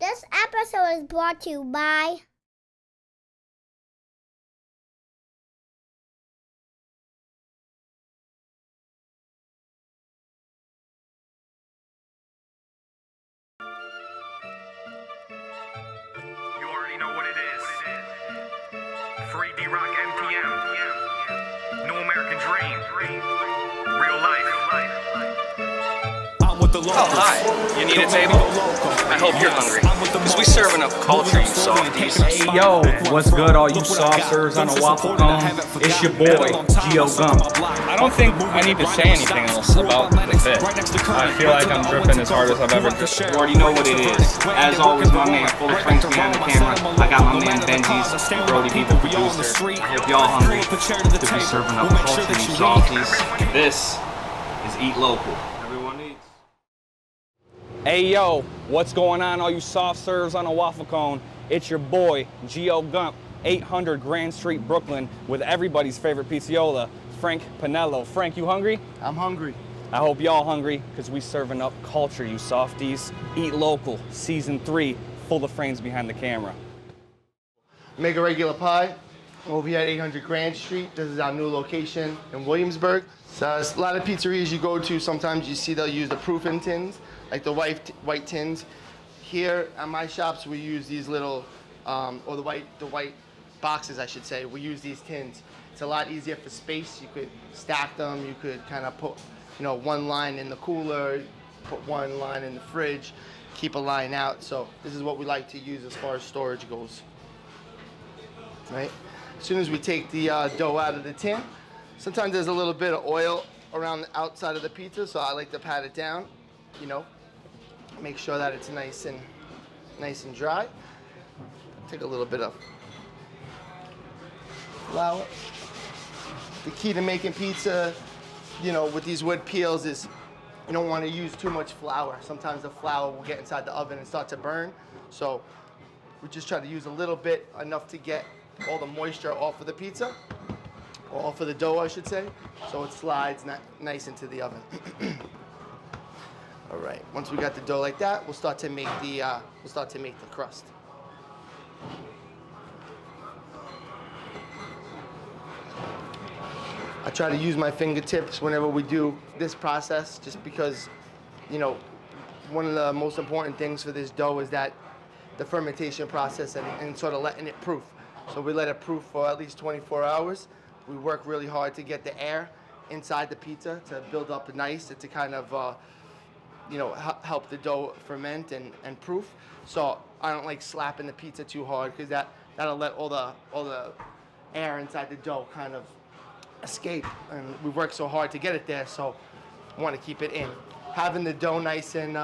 This episode is brought to you by You already know what it is. Free D-Rock MPM. New American Dream. Real life. Oh, hi. You need a table? I hope you're hungry. Because we serving up culture, you softies. Hey yo, what's good all you soft serves on a waffle cone? It's your boy, Geo Gump. I don't think I need to say anything else about the fit. I feel like I'm dripping as hard as I've ever dripped. You already know what it is. As always, my man, full of friends behind the camera. I got my man Benji's, Brody B, the producer. I hope y'all hungry to be serving up culture, you softies. This is Eat Local. Everyone eats. Hey yo, what's going on all you soft serves on a waffle cone? It's your boy, Geo Gump, 800 Grand Street, Brooklyn, with everybody's favorite pizzeria, Frank Pinello. Frank, you hungry? I'm hungry. I hope y'all hungry, because we serving up culture, you softies. Eat Local, Season 3, full of frames behind the camera. Make a regular pie. Over here at 800 Grand Street. This is our new location in Williamsburg. So a lot of pizzerias you go to, sometimes you see they'll use the proofing tins, like the white tins. Here at my shops, we use these little, or the white boxes, I should say. We use these tins. It's a lot easier for space. You could stack them. You could kind of put, one line in the cooler, put one line in the fridge, keep a line out. So this is what we like to use as far as storage goes. Right? As soon as we take the dough out of the tin, sometimes there's a little bit of oil around the outside of the pizza, so I like to pat it down, make sure that it's nice and dry. Take a little bit of flour. The key to making pizza, with these wood peels is you don't want to use too much flour. Sometimes the flour will get inside the oven and start to burn. So we just try to use a little bit, enough to get all the moisture off of the pizza, or off of the dough, I should say, so it slides nice into the oven. All right. Once we got the dough like that, we'll start to make the crust. I try to use my fingertips whenever we do this process, just because, one of the most important things for this dough is that the fermentation process and sort of letting it proof. So we let it proof for at least 24 hours. We work really hard to get the air inside the pizza to build up nice and to kind of, help the dough ferment and proof. So I don't like slapping the pizza too hard, because that'll let all the air inside the dough kind of escape. And we work so hard to get it there, so I want to keep it in. Having the dough nice and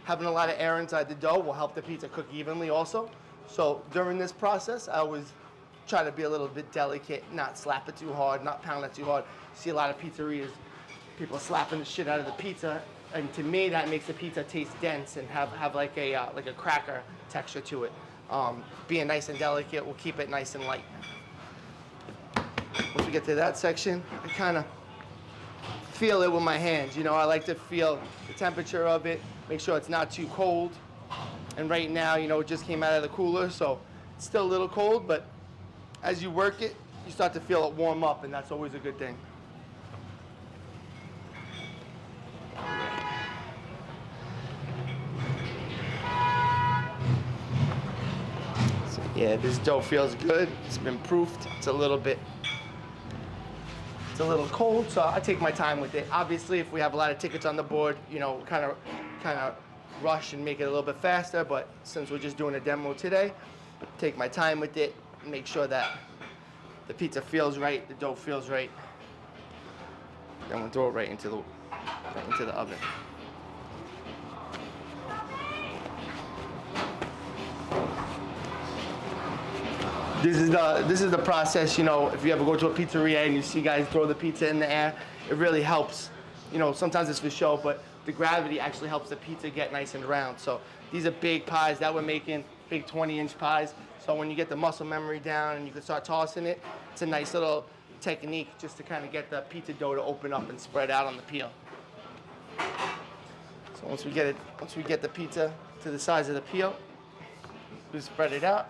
having a lot of air inside the dough will help the pizza cook evenly also. So during this process, I always try to be a little bit delicate, not slap it too hard, not pound it too hard. You see a lot of pizzerias, people slapping the shit out of the pizza, and to me that makes the pizza taste dense and have like a cracker texture to it. Being nice and delicate will keep it nice and light. Once we get to that section, I kind of feel it with my hands. I like to feel the temperature of it, make sure it's not too cold. And right now, it just came out of the cooler, so it's still a little cold, but as you work it, you start to feel it warm up, and that's always a good thing. So yeah, this dough feels good. It's been proofed. It's a little cold, so I take my time with it. Obviously, if we have a lot of tickets on the board, kind of rush and make it a little bit faster, but since we're just doing a demo today, take my time with it, make sure that the pizza feels right, the dough feels right. Then we'll throw it right into the oven. This is the process, if you ever go to a pizzeria and you see guys throw the pizza in the air, it really helps. Sometimes it's for show, but the gravity actually helps the pizza get nice and round. So these are big pies that we're making, big 20-inch pies. So when you get the muscle memory down and you can start tossing it, it's a nice little technique just to kind of get the pizza dough to open up and spread out on the peel. So once we get the pizza to the size of the peel, We spread it out.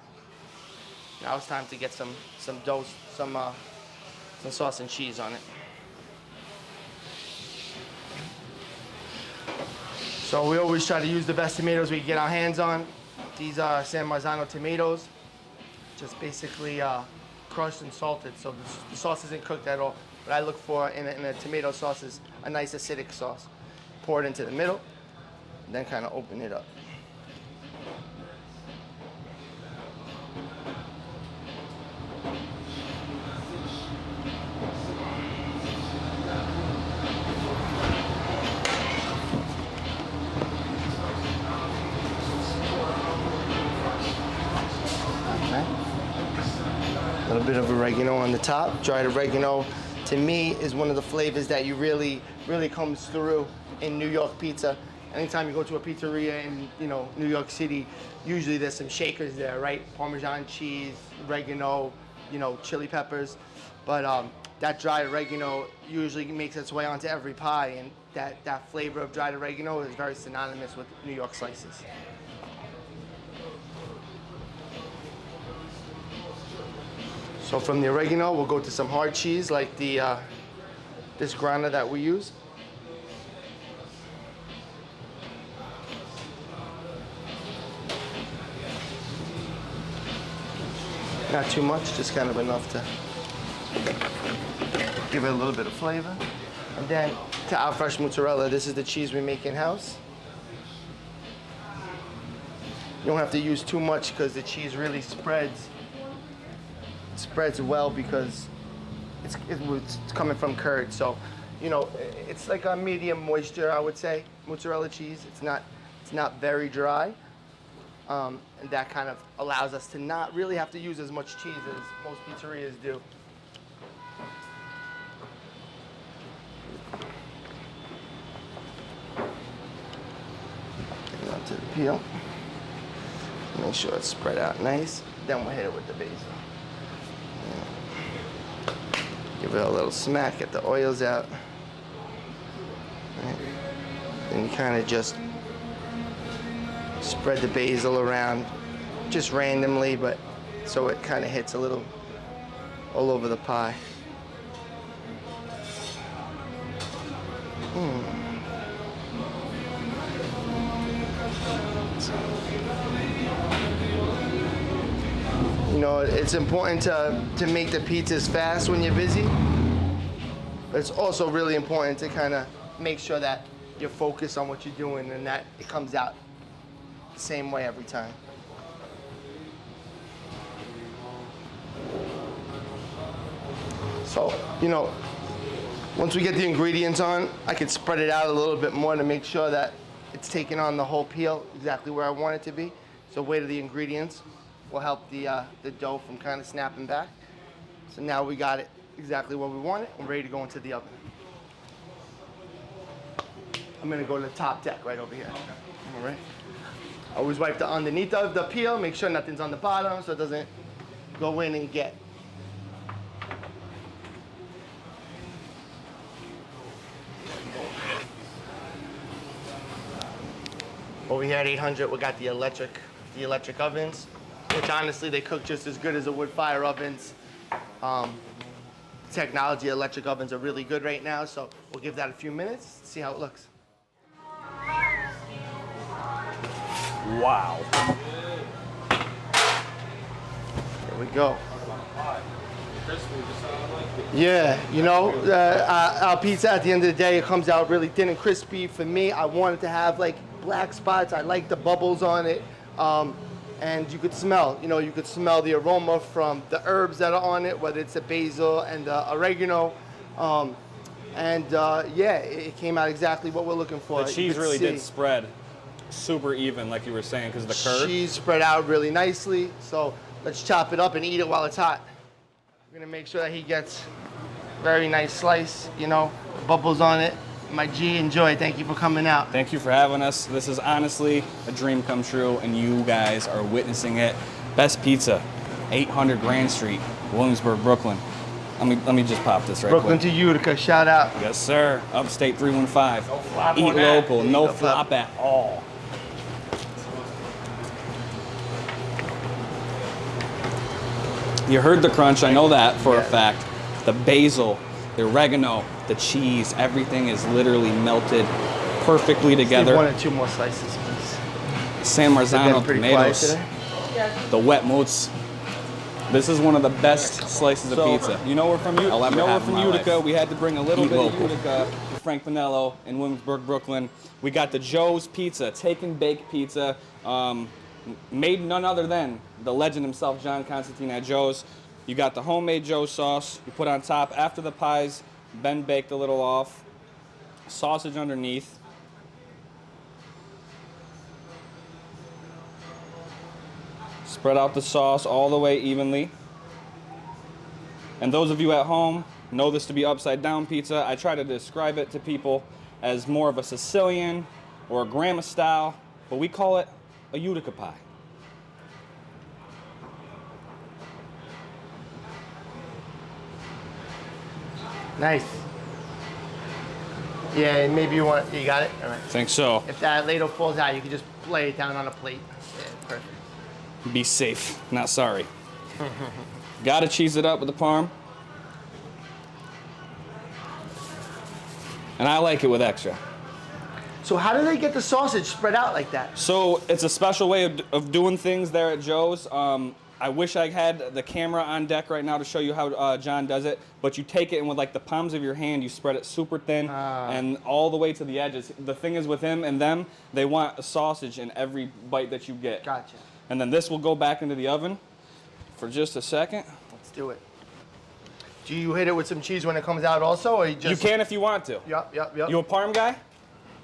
Now it's time to get some dough, some sauce and cheese on it. So we always try to use the best tomatoes we can get our hands on. These are San Marzano tomatoes, just basically crushed and salted. So the sauce isn't cooked at all. What I look for in a tomato sauce is a nice acidic sauce. Pour it into the middle, and then kind of open it up. A little bit of oregano on the top. Dried oregano, to me, is one of the flavors that you really comes through in New York pizza. Anytime you go to a pizzeria in New York City, usually there's some shakers there, right? Parmesan cheese, oregano, chili peppers. But that dried oregano usually makes its way onto every pie, and that flavor of dried oregano is very synonymous with New York slices. So from the oregano, we'll go to some hard cheese like this grana that we use. Not too much, just kind of enough to give it a little bit of flavor. And then to our fresh mozzarella, this is the cheese we make in-house. You don't have to use too much because the cheese really spreads well because it's coming from curd. So, it's like a medium moisture, I would say, mozzarella cheese. It's not very dry. And that kind of allows us to not really have to use as much cheese as most pizzerias do. Get it onto the peel. Make sure it's spread out nice. Then we'll hit it with the basil. Give it a little smack, get the oils out. Right. Then you kind of just spread the basil around, just randomly, but so it kind of hits a little all over the pie. It's important to make the pizzas fast when you're busy, but it's also really important to kind of make sure that you're focused on what you're doing and that it comes out the same way every time. So, once we get the ingredients on, I could spread it out a little bit more to make sure that it's taking on the whole peel exactly where I want it to be. So weight of the ingredients will help the dough from kind of snapping back. So now we got it exactly where we want it and ready to go into the oven. I'm gonna go to the top deck right over here. All right. Always wipe the underneath of the peel, make sure nothing's on the bottom so it doesn't go in and get. Over here at 800, we got the electric ovens, which honestly they cook just as good as the wood fire ovens. Technology electric ovens are really good right now, so we'll give that a few minutes, see how it looks. Wow. Here we go. Yeah, our pizza at the end of the day, it comes out really thin and crispy. For me, I want it to have like black spots. I like the bubbles on it. And you could smell, the aroma from the herbs that are on it, whether it's the basil and the oregano. It came out exactly what we're looking for. The cheese really did spread super even, like you were saying, because of the curd. Cheese spread out really nicely. So let's chop it up and eat it while it's hot. We're gonna make sure that he gets a very nice slice, bubbles on it. My G, enjoy. Thank you for coming out. Thank you for having us. This is honestly a dream come true, and you guys are witnessing it. Best pizza, 800 Grand Street, Williamsburg, Brooklyn. Let me just pop this right quick. Brooklyn to Utica, shout out. Yes, sir. Upstate 315. No flop Eat on that. local, no flop at all. You heard the crunch, I know that for a Yeah. fact. The basil, the oregano, the cheese, everything is literally melted perfectly Leave together. 1 or 2 more slices, please. San They've Marzano been pretty quiet tomatoes, today. the wet mozz. This is one of the best slices of pizza. You know we're from Utica. I'll ever have in my Utica. life. We had to bring a little Eat bit local. of Utica. To Frank Pinello in Williamsburg, Brooklyn. We got the Joe's Pizza, take and bake pizza, made none other than the legend himself, John Constantine at Joe's. You got the homemade Joe sauce you put on top after the pies been baked a little off. Sausage underneath. Spread out the sauce all the way evenly. And those of you at home know this to be upside down pizza. I try to describe it to people as more of a Sicilian or a grandma style, but we call it a Utica pie. Nice. Yeah, and maybe you got it? All right. Think so. If that ladle falls out, you can just lay it down on a plate. Yeah, perfect. Be safe, not sorry. Gotta cheese it up with the parm. And I like it with extra. So how do they get the sausage spread out like that? So it's a special way of doing things there at Joe's. I wish I had the camera on deck right now to show you how John does it, but you take it and with like the palms of your hand, you spread it super thin and all the way to the edges. The thing is with him and them, they want a sausage in every bite that you get. Gotcha. And then this will go back into the oven for just a second. Let's do it. Do you hit it with some cheese when it comes out also, or you just... You can if you want to. Yep. You a parm guy?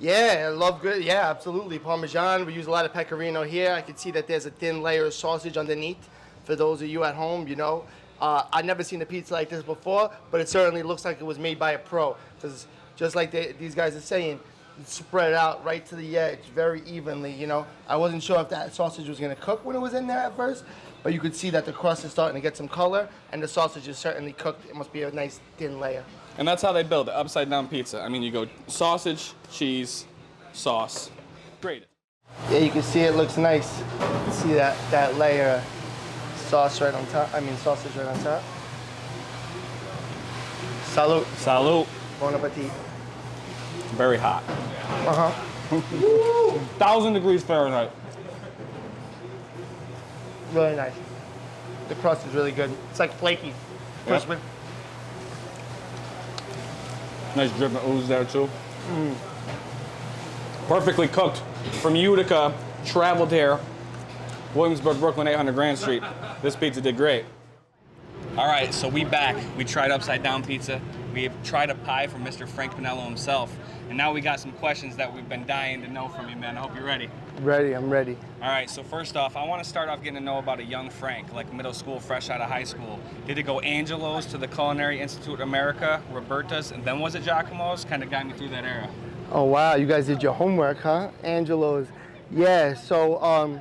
Yeah, I love good. Yeah, absolutely. Parmesan. We use a lot of pecorino here. I can see that there's a thin layer of sausage underneath. For those of you at home, you know, I've never seen a pizza like this before, but it certainly looks like it was made by a pro. Because just like these guys are saying, it's spread out right to the edge very evenly, you know. I wasn't sure if that sausage was going to cook when it was in there at first, but you could see that the crust is starting to get some color, and the sausage is certainly cooked. It must be a nice thin layer. And that's how they build it, upside down pizza. I mean, you go sausage, cheese, sauce. Great. Yeah, you can see it looks nice. You can see that layer of sauce right on top. I mean, sausage right on top. Salute. Salute. Bon appetit. Very hot. 1,000 degrees Fahrenheit. Really nice. The crust is really good. It's like flaky. Crispy. Nice drip of ooze there too. Perfectly cooked. From Utica, traveled here, Williamsburg, Brooklyn, 800 Grand Street. This pizza did great. All right, so we back. We tried upside down pizza. We tried a pie from Mr. Frank Pinello himself. And now we got some questions that we've been dying to know from you, man. I hope you're ready. Ready, I'm ready. All right, so first off, I want to start off getting to know about a young Frank, like middle school, fresh out of high school. Did it go Angelo's to the Culinary Institute of America, Roberta's, and then was it Giacomo's? Kind of got me through that era. Oh, wow, you guys did your homework, huh? Angelo's. Yeah, so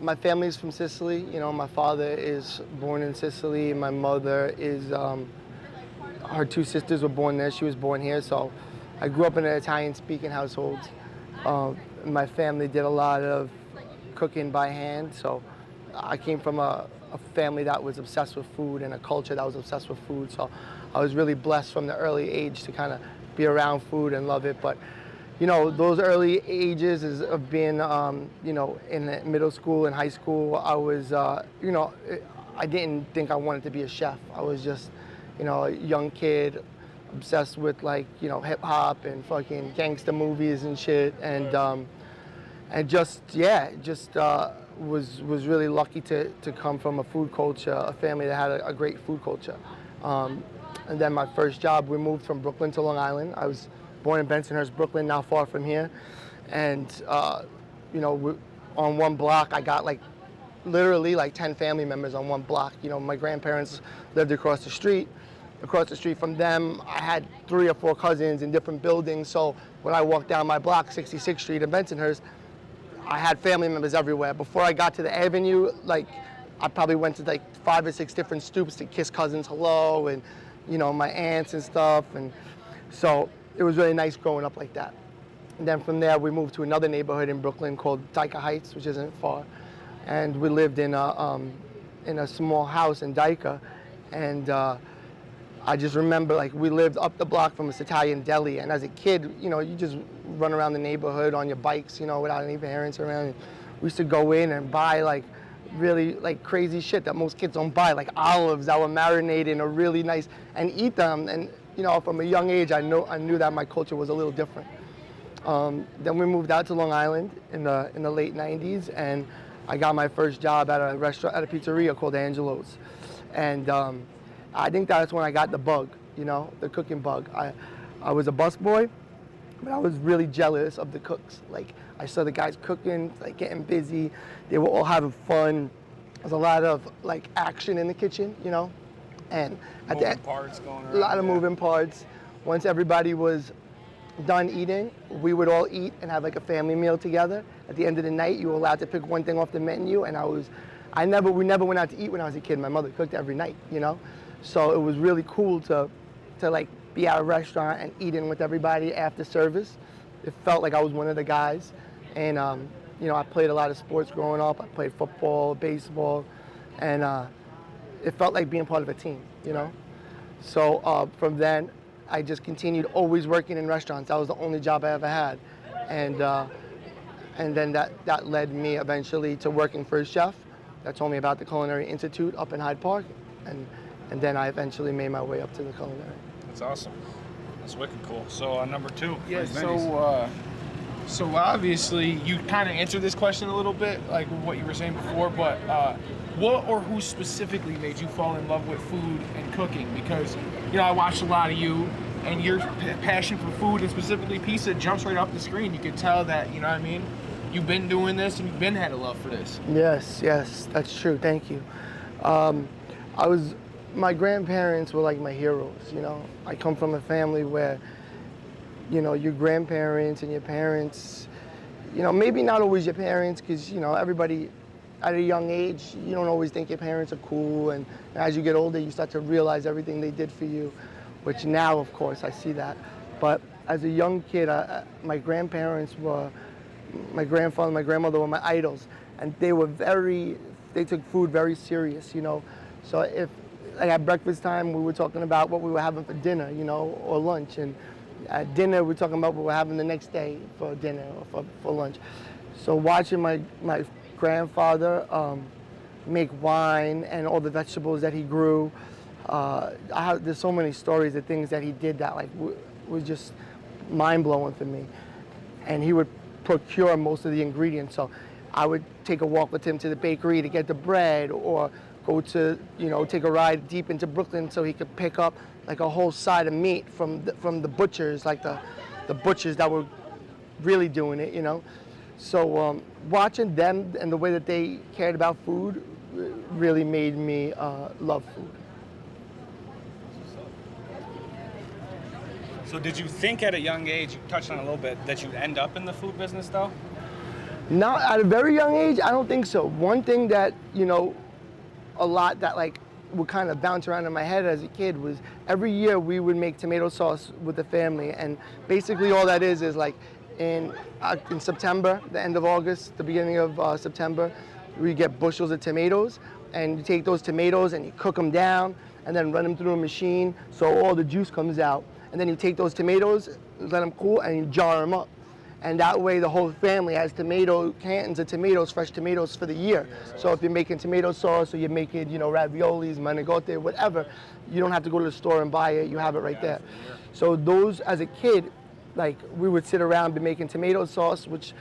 my family's from Sicily. You know, my father is born in Sicily. My mother is, her 2 sisters were born there. She was born here, so I grew up in an Italian-speaking household. My family did a lot of cooking by hand, so I came from a family that was obsessed with food and a culture that was obsessed with food, so I was really blessed from the early age to kind of be around food and love it. But you know, those early ages of being, you know, in middle school and high school, I was, you know, I didn't think I wanted to be a chef. I was just, you know, a young kid, obsessed with like, you know, hip hop and fucking gangster movies and shit, and just, yeah, just was really lucky to come from a food culture, a family that had a great food culture. And then my first job, we moved from Brooklyn to Long Island. I was born in Bensonhurst, Brooklyn, not far from here. And, you know, on one block, I got like, literally like 10 family members on one block. You know, my grandparents lived across the street. Across the street from them, I had 3 or 4 cousins in different buildings. So when I walked down my block, 66th Street in Bensonhurst, I had family members everywhere. Before I got to the avenue, like, I probably went to like 5 or 6 different stoops to kiss cousins hello, and, you know, my aunts and stuff. And so it was really nice growing up like that. And then from there, we moved to another neighborhood in Brooklyn called Utica Heights, which isn't far. And we lived in in a small house in Utica, and I just remember like we lived up the block from this Italian deli, and as a kid, you know, you just run around the neighborhood on your bikes, you know, without any parents around. And we used to go in and buy like really like crazy shit that most kids don't buy, like olives that were marinated and really nice, and eat them. And you know, from a young age, I knew that my culture was a little different. Then we moved out to Long Island in the late '90s, and I got my first job at a restaurant, at a pizzeria called Angelo's, and I think that's when I got the bug, you know, the cooking bug. I was a busboy, but I was really jealous of the cooks. Like, I saw the guys cooking, like getting busy. They were all having fun. There's a lot of like action in the kitchen, you know, and at the end, parts going around. a lot of moving parts. Once everybody was done eating, we would all eat and have like a family meal together. At the end of the night, you were allowed to pick one thing off the menu, and we never went out to eat when I was a kid. My mother cooked every night, you know? So it was really cool to like be at a restaurant and eating with everybody after service. It felt like I was one of the guys. And you know, I played a lot of sports growing up. I played football, baseball, and it felt like being part of a team, you know? So from then, I just continued always working in restaurants. That was the only job I ever had. And then that led me eventually to working for a chef that told me about the Culinary Institute up in Hyde Park. And then I eventually made my way up to the culinary. That's awesome. That's wicked cool. So number 2. Yeah, Frank's Benny's. so obviously you kind of answered this question a little bit, like what you were saying before, but what or who specifically made you fall in love with food and cooking? Because, you know, I watched a lot of you, and your passion for food, and specifically pizza, jumps right off the screen. You could tell that, you know what I mean? You've been doing this, and you've been had a love for this. Yes, that's true. Thank you. My grandparents were like my heroes, you know. I come from a family where, you know, your grandparents and your parents, you know, maybe not always your parents, because, you know, everybody at a young age, you don't always think your parents are cool, and as you get older, you start to realize everything they did for you, which now, of course, I see that. But as a young kid, my grandparents were, my grandfather and my grandmother were my idols, and they took food very serious, you know. So if, like at breakfast time, we were talking about what we were having for dinner, you know, or lunch. And at dinner, we were talking about what we were having the next day for dinner or for lunch. So watching my grandfather make wine and all the vegetables that he grew, there's so many stories of things that he did that like was just mind-blowing for me. And he would procure most of the ingredients. So I would take a walk with him to the bakery to get the bread, or go to, you know, take a ride deep into Brooklyn so he could pick up like a whole side of meat from the butchers, like the butchers that were really doing it, you know. So watching them and the way that they cared about food really made me love food. So did you think at a young age, you touched on it a little bit, that you'd end up in the food business though? Not at a very young age, I don't think so. One thing that, you know, a lot that like would kind of bounce around in my head as a kid was every year we would make tomato sauce with the family, and basically all that is like in September, the end of August, the beginning of September, we get bushels of tomatoes, and you take those tomatoes and you cook them down and then run them through a machine so all the juice comes out, and then you take those tomatoes, let them cool, and you jar them up. And that way the whole family has cans of tomatoes, fresh tomatoes for the year. So if you're making tomato sauce or you're making, you know, raviolis, manigote, whatever, you don't have to go to the store and buy it, you have it right there. So those, as a kid, like we would sit around and be making tomato sauce, which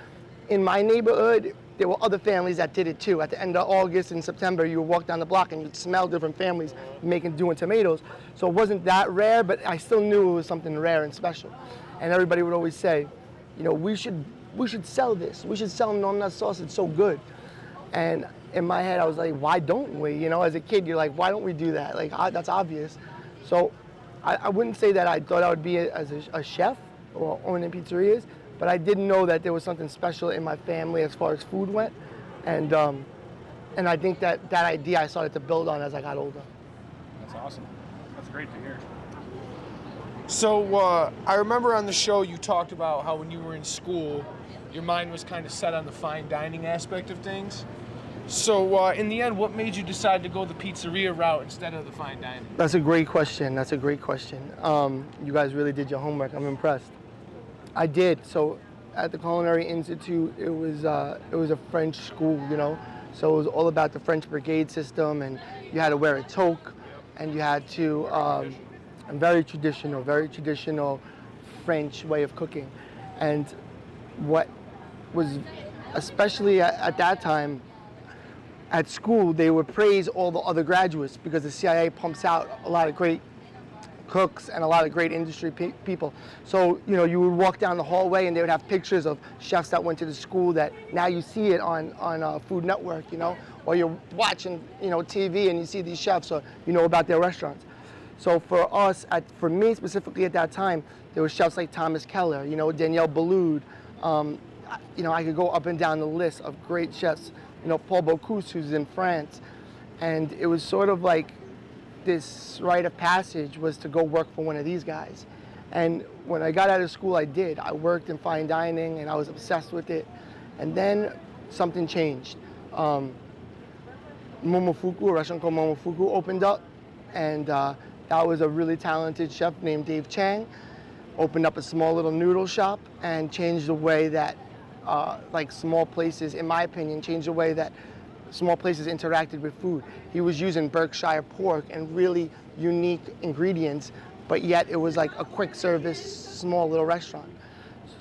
in my neighborhood, there were other families that did it too. At the end of August and September, you would walk down the block and you'd smell different families doing tomatoes. So it wasn't that rare, but I still knew it was something rare and special. And everybody would always say, you know, we should sell this. We should sell nonna sauce. It's so good. And in my head, I was like, why don't we? You know, as a kid, you're like, why don't we do that? Like, that's obvious. So I wouldn't say that I thought I would be as a chef or owning pizzerias, but I didn't know that there was something special in my family as far as food went. And I think that idea I started to build on as I got older. That's awesome. That's great to hear. So I remember on the show you talked about how when you were in school, your mind was kind of set on the fine dining aspect of things. So in the end, what made you decide to go the pizzeria route instead of the fine dining? That's a great question. That's a great question. You guys really did your homework. I'm impressed. I did. So at the Culinary Institute, it was a French school, you know. So it was all about the French brigade system, and you had to wear a toque, and you had to very traditional French way of cooking. And what was especially at that time at school, they would praise all the other graduates because the CIA pumps out a lot of great cooks and a lot of great industry people. So, you know, you would walk down the hallway and they would have pictures of chefs that went to the school that now you see it on Food Network, you know, or you're watching, you know, TV and you see these chefs, or you know about their restaurants. So for us, for me specifically at that time, there were chefs like Thomas Keller, you know, Danielle Boulud. You know, I could go up and down the list of great chefs. You know, Paul Bocuse, who's in France. And it was sort of like this rite of passage was to go work for one of these guys. And when I got out of school, I did. I worked in fine dining and I was obsessed with it. And then something changed. Momofuku, a restaurant called Momofuku opened up. And that was a really talented chef named Dave Chang. Opened up a small little noodle shop and changed the way that like small places, in my opinion, changed the way that small places interacted with food. He was using Berkshire pork and really unique ingredients, but yet it was like a quick service, small little restaurant.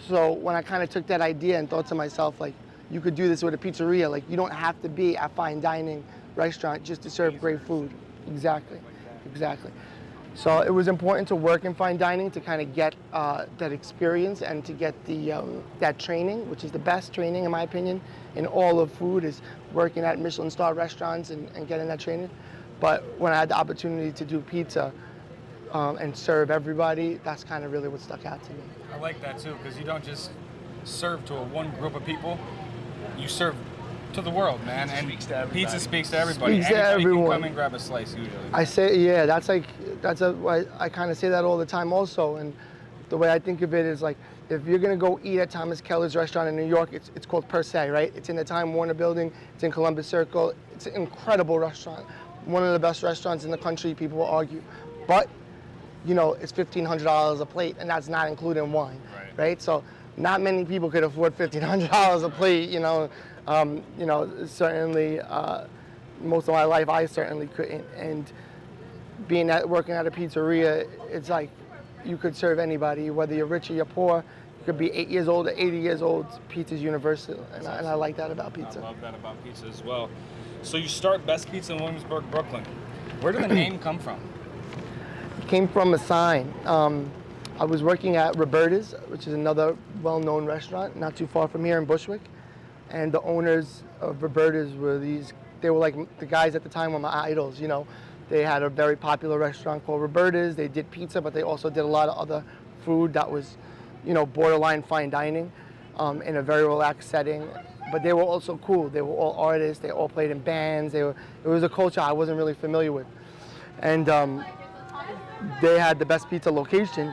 So when I kind of took that idea and thought to myself, like, you could do this with a pizzeria. Like, you don't have to be a fine dining restaurant just to serve great food. Exactly. So it was important to work in fine dining to kind of get that experience and to get that training, which is the best training in my opinion in all of food, is working at Michelin star restaurants and getting that training. But when I had the opportunity to do pizza and serve everybody, that's kind of really what stuck out to me. I like that too, because you don't just serve to one group of people, you serve to the world, man. And pizza speaks to everybody. Speaks to Anybody everyone. can come and grab a slice usually. I say, yeah, I kind of say that all the time also. And the way I think of it is like, if you're gonna go eat at Thomas Keller's restaurant in New York, it's called Per Se, right? It's in the Time Warner building, it's in Columbus Circle. It's an incredible restaurant. One of the best restaurants in the country, people will argue. But, you know, it's $1,500 a plate, and that's not including wine, right? So not many people could afford $1,500 a plate, you know. Certainly, most of my life, I certainly couldn't. And working at a pizzeria, it's like you could serve anybody, whether you're rich or you're poor. You could be 8 years old or 80 years old. Pizza's universal, and I like that about pizza. I love that about pizza as well. So you start Best Pizza in Williamsburg, Brooklyn. Where did the name come from? It came from a sign. I was working at Roberta's, which is another well-known restaurant not too far from here in Bushwick. And the owners of Roberta's they were like the guys at the time were my idols, you know. They had a very popular restaurant called Roberta's. They did pizza, but they also did a lot of other food that was, you know, borderline fine dining in a very relaxed setting. But they were also cool. They were all artists. They all played in bands. It was a culture I wasn't really familiar with. And they had the Best Pizza location.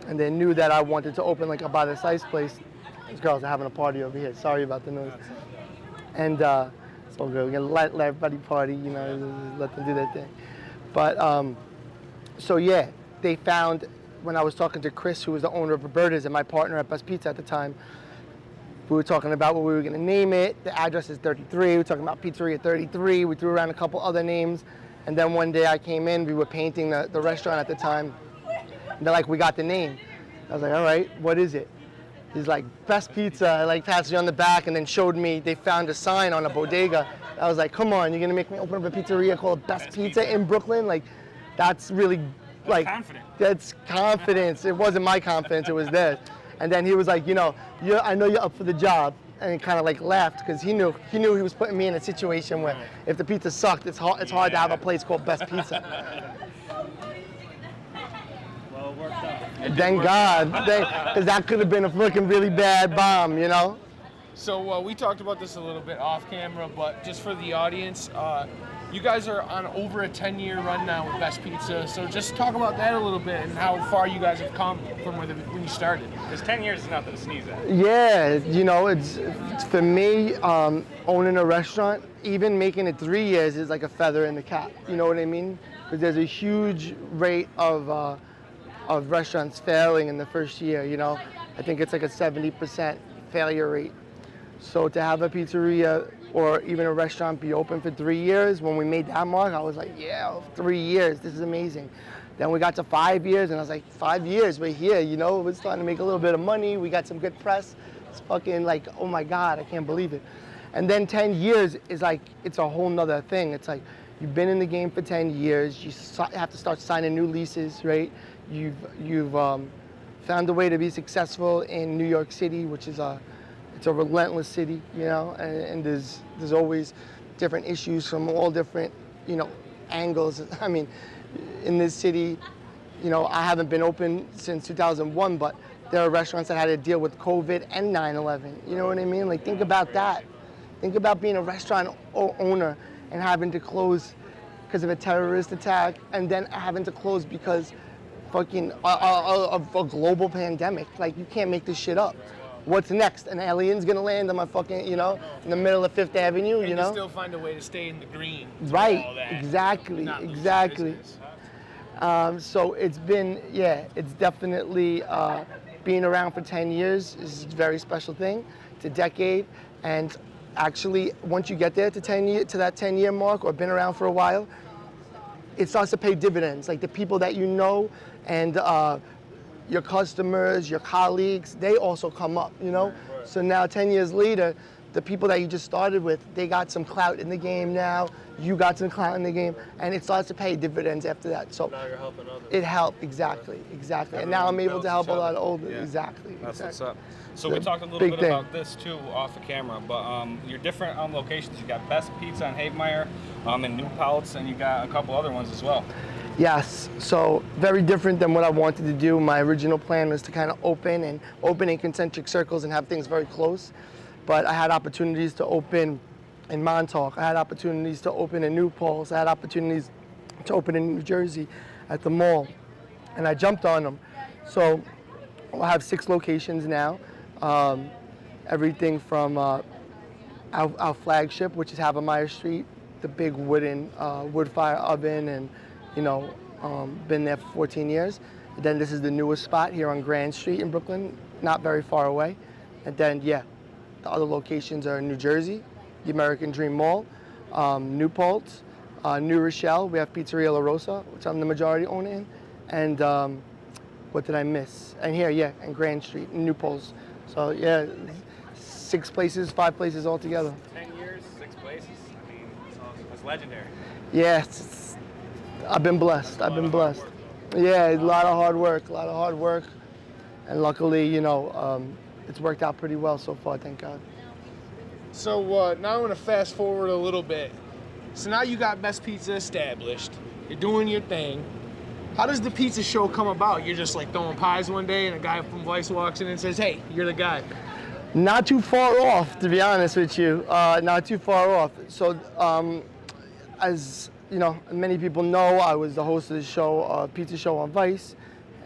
And they knew that I wanted to open like a by-the-size place. These girls are having a party over here. Sorry about the noise. And it's all good. We're gonna let everybody party, you know, let them do their thing. But so yeah, they found, when I was talking to Chris, who was the owner of Roberta's and my partner at Best Pizza at the time, we were talking about what we were gonna name it. The address is 33. We were talking about Pizzeria 33. We threw around a couple other names. And then one day I came in, we were painting the restaurant at the time. And they're like, we got the name. I was like, all right, what is it? He's like, Best Pizza. I like passed me on the back and then showed me they found a sign on a bodega. I was like, come on, you're gonna make me open up a pizzeria called Best Pizza in Brooklyn? Like, that's really, like, confident. That's confidence. It wasn't my confidence, it was theirs. And then he was like, you know, I know you're up for the job. And he kind of like laughed because he knew he was putting me in a situation where if the pizza sucked, it's hard to have a place called Best Pizza. Well, it worked out. Thank God, because that could have been a fucking really bad bomb, you know? So we talked about this a little bit off camera, but just for the audience, you guys are on over a 10-year run now with Best Pizza. So just talk about that a little bit and how far you guys have come from when you started. Because 10 years is nothing to sneeze at. Yeah, you know, it's for me, owning a restaurant, even making it 3 years is like a feather in the cap. You know what I mean? Because there's a huge rate of restaurants failing in the first year. You know, I think it's like a 70% failure rate. So to have a pizzeria or even a restaurant be open for 3 years, when we made that mark, I was like, yeah, 3 years, this is amazing. Then we got to 5 years, and I was like, 5 years, we're here, you know, we're starting to make a little bit of money, we got some good press. It's fucking like, oh my God, I can't believe it. And then 10 years is like, it's a whole nother thing. It's like, you've been in the game for 10 years, you have to start signing new leases, right? You've found a way to be successful in New York City, which is it's a relentless city, you know, and there's always different issues from all different, you know, angles. I mean, in this city, you know, I haven't been open since 2001, but there are restaurants that had to deal with COVID and 9/11. You know what I mean? Like, think about that. Think about being a restaurant owner and having to close because of a terrorist attack, and then having to close because fucking of a global pandemic. Like, you can't make this shit up. What's next? An alien's gonna land on my fucking, you know, in the middle of Fifth Avenue, and you know? still find a way to stay in the green. Right, All that, exactly, not lose exactly. business. So it's been, yeah, it's definitely, being around for 10 years is a very special thing. It's a decade, and actually, once you get there to that 10-year mark or been around for a while, it starts to pay dividends. Like the people that you know and your customers, your colleagues, they also come up, you know? Right. So now 10 years later, the people that you just started with, they got some clout in the game now, you got some clout in the game, and it starts to pay dividends after that. So now you're helping others. It helped, exactly. And now I'm able to help a lot of older, exactly. That's exactly. what's up. So It's we a talked a little big bit thing. about this too off the camera, but you're different locations. You got Best Pizza on Havemeyer, in New Paltz, and you got a couple other ones as well. Yes, so very different than what I wanted to do. My original plan was to kind of open in concentric circles and have things very close. But I had opportunities to open in Montauk. I had opportunities to open in New Paltz. I had opportunities to open in New Jersey at the mall. And I jumped on them. So I have 6 locations now. Everything from our flagship, which is Havemeyer Street, the big wooden wood fire oven, and you know, been there for 14 years. And then this is the newest spot here on Grand Street in Brooklyn, not very far away. And then, yeah, the other locations are in New Jersey, the American Dream Mall, New Paltz, New Rochelle. We have Pizzeria La Rosa, which I'm the majority owner in. And what did I miss? And here, yeah, and Grand Street, in New Paltz. So, yeah, 6 places, 5 places altogether. 10 years, 6 places. I mean, it's legendary. Yeah, I've been blessed. I've been blessed. Yeah, a lot of hard work, and luckily, you know, it's worked out pretty well so far, thank God. So now I want to fast forward a little bit. So now you got Best Pizza established. You're doing your thing. How does the pizza show come about? You're just like throwing pies one day, and a guy from Vice walks in and says, "Hey, you're the guy." Not too far off, to be honest with you. Not too far off. So, as you know, many people know, I was the host of the show, pizza show on Vice,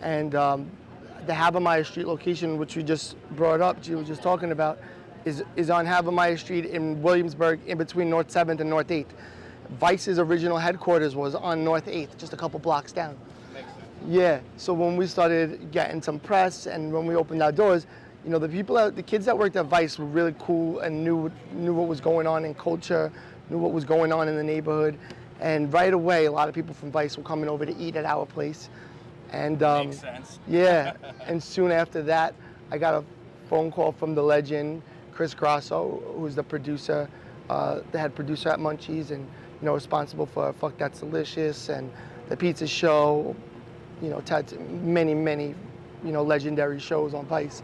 and the Havemeyer Street location, which we just brought up, you were just talking about, is on Havemeyer Street in Williamsburg, in between North 7th and North 8th. Vice's original headquarters was on North 8th, just a couple blocks down. Yeah, so when we started getting some press and when we opened our doors, you know, the kids that worked at Vice were really cool and knew what was going on in culture, knew what was going on in the neighborhood. And right away, a lot of people from Vice were coming over to eat at our place. And Makes sense. Yeah, and soon after that, I got a phone call from the legend, Chris Grasso, who's the producer, the head producer at Munchies, and you know, responsible for Fuck That's Delicious and the Pizza Show, you know, many, you know, legendary shows on Vice,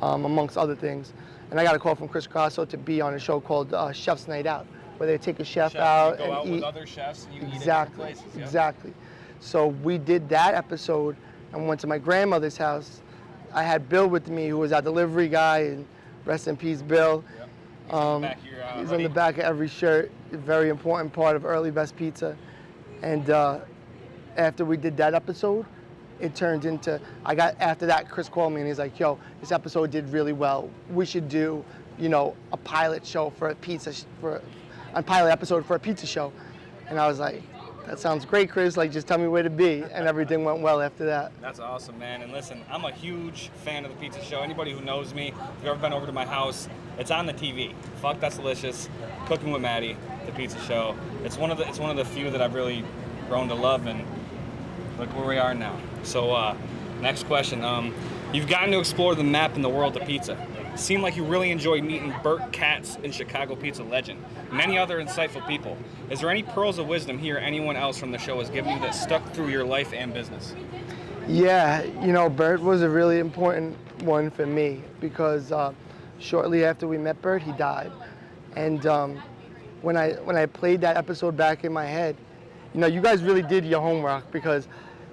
amongst other things. And I got a call from Chris Grasso to be on a show called Chef's Night Out, where they take a chef out and and go out eat. with other chefs and you eat at Exactly, different places. Yeah? exactly. So we did that episode and went to my grandmother's house. I had Bill with me, who was our delivery guy, and Rest in peace, Bill. He's on the back of every shirt. A very important part of Early Best Pizza. And after we did that episode, it turned into, after that, Chris called me and he's like, yo, this episode did really well. We should do, a pilot show for a pilot episode for a pizza show. And I was like, that sounds great, Chris. Like, just tell me where to be. And everything went well after that. That's awesome, man. And listen, I'm a huge fan of the pizza show. Anybody who knows me, if you've ever been over to my house, it's on the TV. Fuck, That's Delicious. Cooking with Maddie, the pizza show. It's one of the few that I've really grown to love, and look where we are now. So, next question. You've gotten to explore the map and the world of pizza. It seemed like you really enjoyed meeting Bert Katz and Chicago pizza legend. Many other insightful people. Is there any pearls of wisdom here anyone else from the show has given you that stuck through your life and business? Yeah, Bert was a really important one for me because shortly after we met Bert, he died. And when I played that episode back in my head, you guys really did your homework because,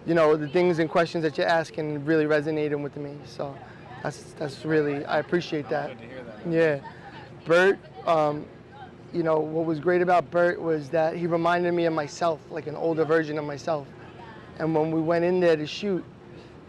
the things and questions that you're asking really resonated with me. So that's really, I appreciate that. Good to hear that. Yeah. Bert, what was great about Bert was that he reminded me of myself, like an older version of myself. And when we went in there to shoot,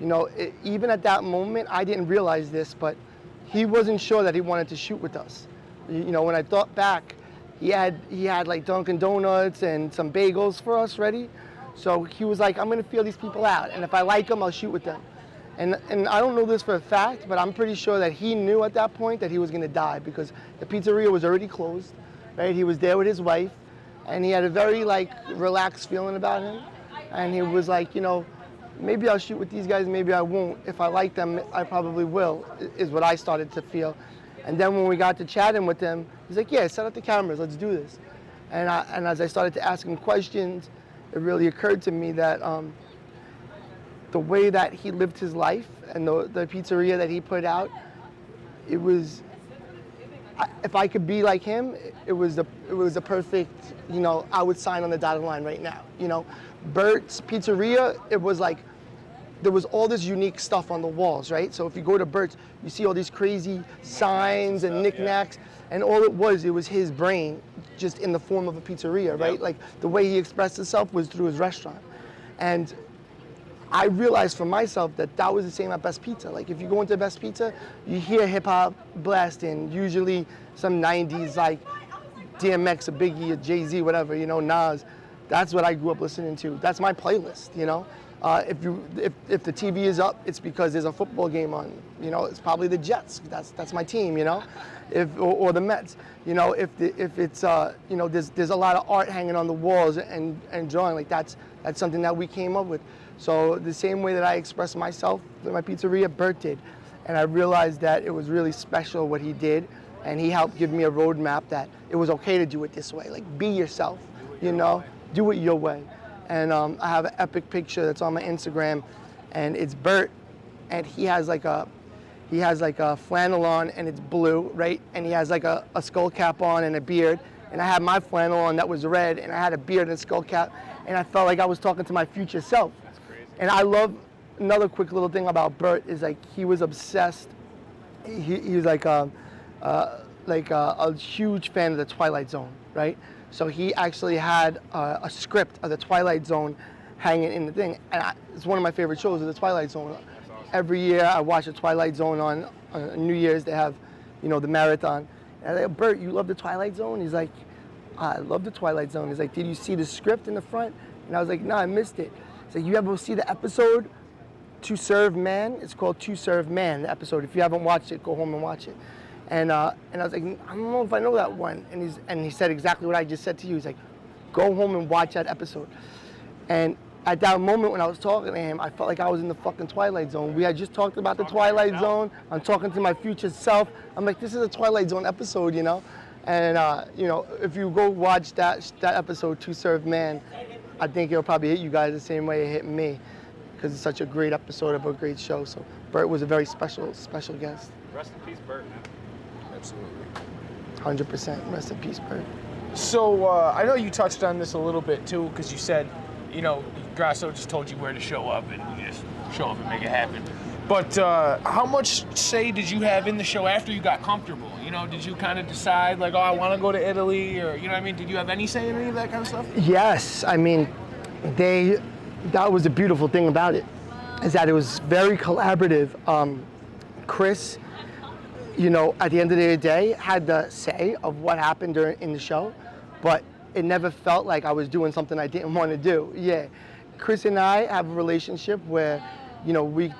even at that moment, I didn't realize this, but he wasn't sure that he wanted to shoot with us. When I thought back, he had like Dunkin' Donuts and some bagels for us ready. So he was like, I'm gonna feel these people out, and if I like them, I'll shoot with them. And I don't know this for a fact, but I'm pretty sure that he knew at that point that he was gonna die because the pizzeria was already closed, right? He was there with his wife, and he had a very relaxed feeling about him. And he was like, maybe I'll shoot with these guys, maybe I won't. If I like them, I probably will, is what I started to feel. And then when we got to chatting with him, he's like, yeah, set up the cameras, let's do this. And as I started to ask him questions, it really occurred to me that the way that he lived his life and the pizzeria that he put out, it was, if I could be like him, it was the perfect, I would sign on the dotted line right now. Bert's Pizzeria, it was like, there was all this unique stuff on the walls, right? So if you go to Bert's, you see all these crazy signs and knickknacks, and all it was his brain, just in the form of a pizzeria, right? Like the way he expressed himself was through his restaurant. And I realized for myself that was the same at Best Pizza. Like if you go into Best Pizza, you hear hip hop blasting, usually some 90s like DMX, a Biggie, a Jay-Z, whatever, Nas. That's what I grew up listening to. That's my playlist, If the TV is up, it's because there's a football game on. It's probably the Jets. That's my team. Or the Mets. If it's there's a lot of art hanging on the walls and drawing. Like that's something that we came up with. So the same way that I express myself in my pizzeria, Bert did, and I realized that it was really special what he did, and he helped give me a roadmap that it was okay to do it this way. Like be yourself. Do it your way. And I have an epic picture that's on my Instagram, and it's Bert, and he has like a flannel on, and it's blue, right? And he has like a skull cap on and a beard, and I had my flannel on that was red, and I had a beard and a skull cap, and I felt like I was talking to my future self. That's crazy. And I love, another quick little thing about Bert is like he was obsessed. He was like a huge fan of the Twilight Zone, right? So he actually had a script of the Twilight Zone hanging in the thing. And it's one of my favorite shows, of the Twilight Zone. Awesome. Every year I watch the Twilight Zone on New Year's. They have, the marathon. And I'm like, Bert, you love the Twilight Zone? He's like, I love the Twilight Zone. He's like, did you see the script in the front? And I was like, no, I missed it. He's like, you ever see the episode To Serve Man? It's called To Serve Man, the episode. If you haven't watched it, go home and watch it. And I was like, I don't know if I know that one. And he said exactly what I just said to you. He's like, go home and watch that episode. And at that moment when I was talking to him, I felt like I was in the fucking Twilight Zone. We had just talked about the Twilight Zone. I'm talking to my future self. I'm like, this is a Twilight Zone episode, And if you go watch that episode, To Serve Man, I think it'll probably hit you guys the same way it hit me, because it's such a great episode of a great show. So Bert was a very special guest. Rest in peace, Bert, man. Absolutely. 100%. Rest in peace, Bert. So I know you touched on this a little bit too, because you said, Grasso just told you where to show up, and you just show up and make it happen. But how much say did you have in the show after you got comfortable? You know, did you kind of decide like, oh, I want to go to Italy, or you know what I mean? Did you have any say in any of that kind of stuff? Yes, I mean, that was the beautiful thing about it, is that it was very collaborative. Chris, you know, at the end of the day, had the say of what happened in the show, but it never felt like I was doing something I didn't want to do. Yeah, Chris and I have a relationship where, you know, we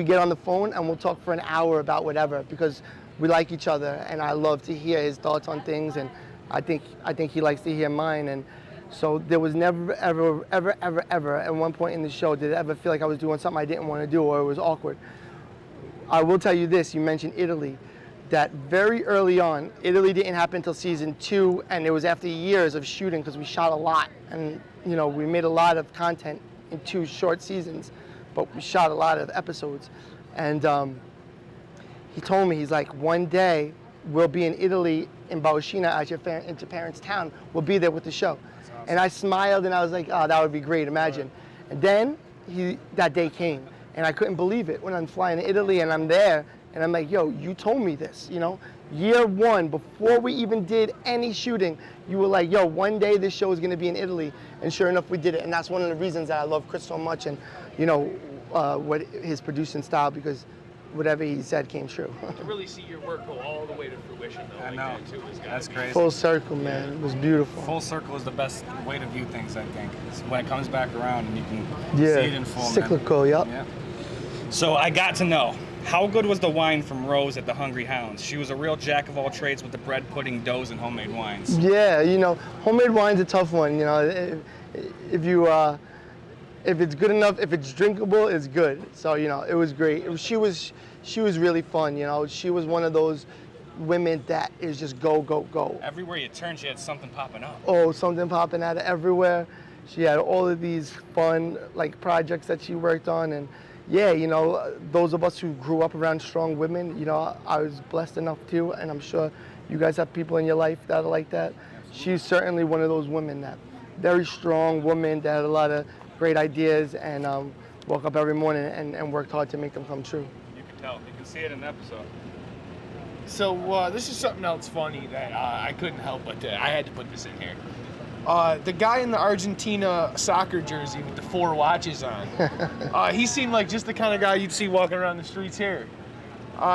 get on the phone and we'll talk for an hour about whatever, because we like each other, and I love to hear his thoughts on things, and I think he likes to hear mine. And so there was never, ever at one point in the show did it ever feel like I was doing something I didn't want to do or it was awkward. I will tell you this, you mentioned Italy, that very early on, Italy didn't happen until season 2, and it was after years of shooting because we shot a lot, and you know, we made a lot of content in 2 short seasons, but we shot a lot of episodes. And he told me, he's like, one day we'll be in Italy in Bauschina at your parents' town. We'll be there with the show. Awesome. And I smiled and I was like, oh, that would be great, imagine. Right. And then that day came, and I couldn't believe it when I'm flying to Italy and I'm there, and I'm like, yo, you told me this, you know? Year 1, before we even did any shooting, you were like, yo, one day this show is gonna be in Italy, and sure enough, we did it. And that's one of the reasons that I love Chris so much, and you know, what his producing style, because whatever he said came true. To really see your work go all the way to fruition, though. I know. That's crazy. Full circle, man. It was beautiful. Full circle is the best way to view things, I think. It's when it comes back around and you can see it in full. Cyclical, yep. Yeah. So I got to know, how good was the wine from Rose at the Hungry Hounds? She was a real jack of all trades with the bread, pudding, doughs, and homemade wines. Yeah, you know, homemade wine's a tough one. You know, if it's good enough, if it's drinkable, it's good. So you know, it was great. She was really fun. You know, she was one of those women that is just go, go, go. Everywhere you turn, she had something popping up. Oh, something popping out of everywhere. She had all of these fun like projects that she worked on, and yeah, you know, those of us who grew up around strong women, you know, I was blessed enough too, and I'm sure you guys have people in your life that are like that. She's certainly one of those women, that very strong woman that had a lot of great ideas, and woke up every morning and worked hard to make them come true. You can tell. You can see it in the episode. So this is something else funny that I couldn't help but I had to put this in here. The guy in the Argentina soccer jersey with the 4 watches on, he seemed like just the kind of guy you'd see walking around the streets here.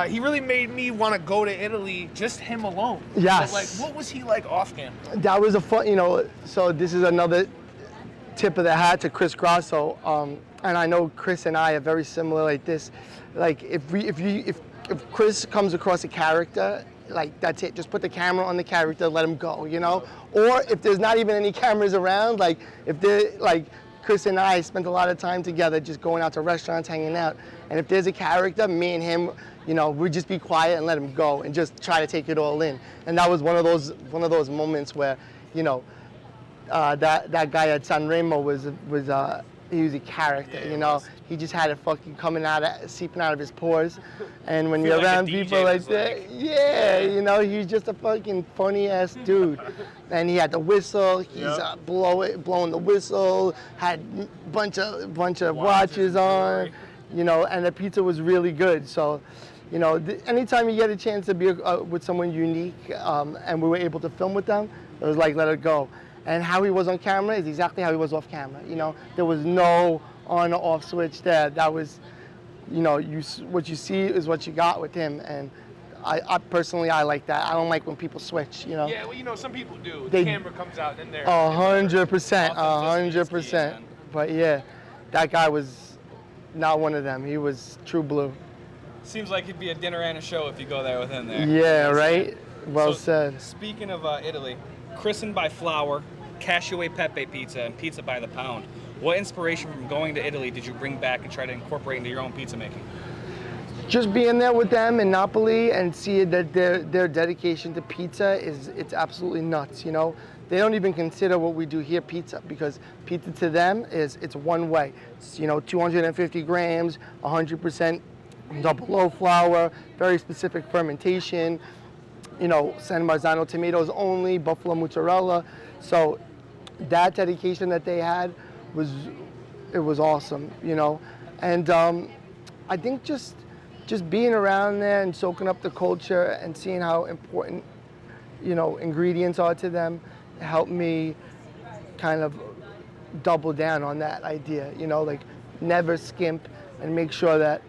He really made me want to go to Italy, just him alone. Yes. But, like, what was he like off camera? That was a fun, you know, so this is another tip of the hat to Chris Grasso. And I know Chris and I are very similar like this. Like if Chris comes across a character, like that's it, just put the camera on the character, let him go, you know? Or if there's not even any cameras around, like if they're like, Chris and I spent a lot of time together just going out to restaurants, hanging out. And if there's a character, me and him, you know, we'd just be quiet and let him go and just try to take it all in. And that was one of those moments where, you know, that guy at Sanremo he was a character, you know. He just had it fucking seeping out of his pores. And when you're around people like that, yeah, you know, he's just a fucking funny ass dude. And he had the whistle. He's blowing the whistle. Had bunch of watches on, you know. And the pizza was really good. So, you know, anytime you get a chance to be with someone unique, and we were able to film with them, it was like let it go. And how he was on camera is exactly how he was off camera. You know, there was no on or off switch there. That was, you know, what you see is what you got with him. And I personally, I like that. I don't like when people switch, you know. Yeah, well, you know, some people do. The camera comes out and they're 100%, 100%. But yeah, that guy was not one of them. He was true blue. Seems like it'd be a dinner and a show if you go there with him there. Yeah, right? Well said. Speaking of Italy, christened by flour, Cacio e pepe pizza, and pizza by the pound. What inspiration from going to Italy did you bring back and try to incorporate into your own pizza making? Just being there with them in Napoli and seeing that their dedication to pizza it's absolutely nuts, you know. They don't even consider what we do here pizza, because pizza to them it's one way. It's, you know, 250 grams, 100% double loaf flour, very specific fermentation, you know, San Marzano tomatoes only, buffalo mozzarella. So that dedication that they had was awesome, you know. And I think just being around there and soaking up the culture and seeing how important, ingredients are to them helped me kind of double down on that idea, like never skimp and make sure that,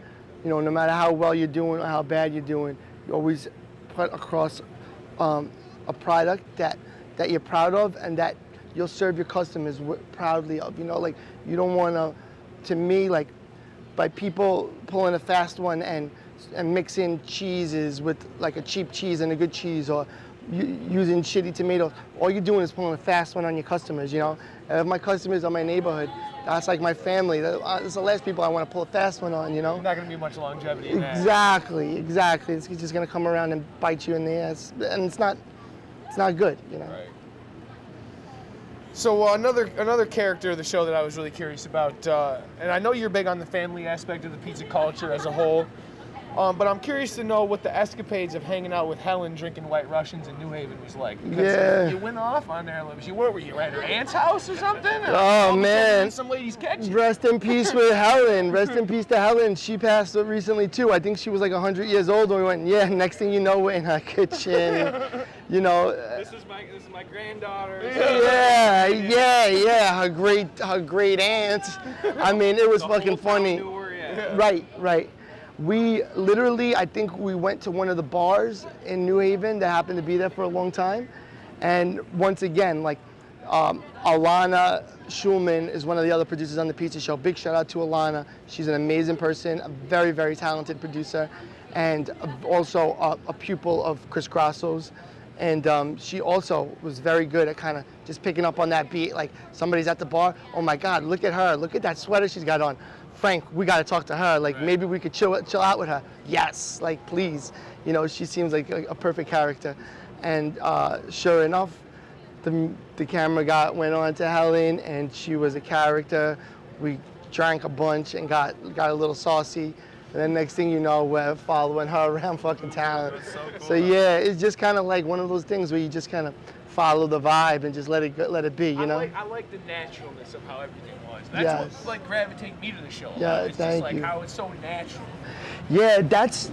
no matter how well you're doing or how bad you're doing, you always put across a product that you're proud of and that you'll serve your customers proudly of. Like you don't want to me, like by people pulling a fast one and mixing cheeses with like a cheap cheese and a good cheese, or using shitty tomatoes, all you're doing is pulling a fast one on your customers. And if my customers are my neighborhood, that's like my family. That's the last people I want to pull a fast one on. There's not going to be much longevity in that. Exactly. It's just going to come around and bite you in the ass, and it's not good. Right. So another character of the show that I was really curious about, and I know you're big on the family aspect of the pizza culture as a whole, but I'm curious to know what the escapades of hanging out with Helen drinking White Russians in New Haven was like. Because you went off on there. Where were you, at her aunt's house or something? Oh, man. Some ladies catch you. Rest in peace with Helen. Rest in peace to Helen. She passed recently too. I think she was like 100 years old when we went, next thing you know, we're in her kitchen. This is my granddaughter. Yeah. Her great aunt. I mean, it was fucking funny. Right. We literally, I think we went to one of the bars in New Haven that happened to be there for a long time. And once again, like Alana Schulman is one of the other producers on the pizza show. Big shout out to Alana. She's an amazing person, a very, very talented producer, and also a pupil of Chris Grasso's. And she also was very good at kind of just picking up on that beat. Like somebody's at the bar, oh my God, look at her, look at that sweater she's got on. Frank, we got to talk to her. Like maybe we could chill out with her. Yes, like please. She seems like a perfect character. And sure enough, the camera went on to Helen, and she was a character. We drank a bunch and got a little saucy. And then next thing you know, we're following her around fucking town. So yeah, it's just kind of like one of those things where you just kind of follow the vibe and just let it be, I like the naturalness of how everything was. That's what like gravitated me to the show. Yeah, it's thank just like you. how it's so natural. Yeah, that's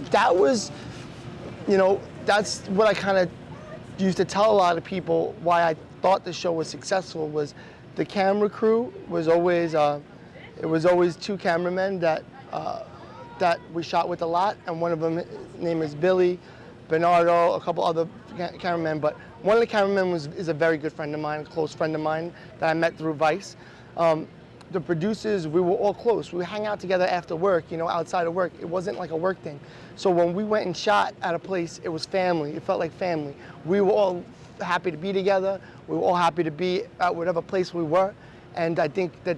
what I kind of used to tell a lot of people why I thought the show was successful was the camera crew was always it was always two cameramen that we shot with a lot, and one of them, his name is Billy, Bernardo, a couple other cameramen, but one of the cameramen is a very good friend of mine, a close friend of mine that I met through Vice. The producers, we were all close. We would hang out together after work, outside of work. It wasn't like a work thing. So when we went and shot at a place, it was family. It felt like family. We were all happy to be together. We were all happy to be at whatever place we were. And I think that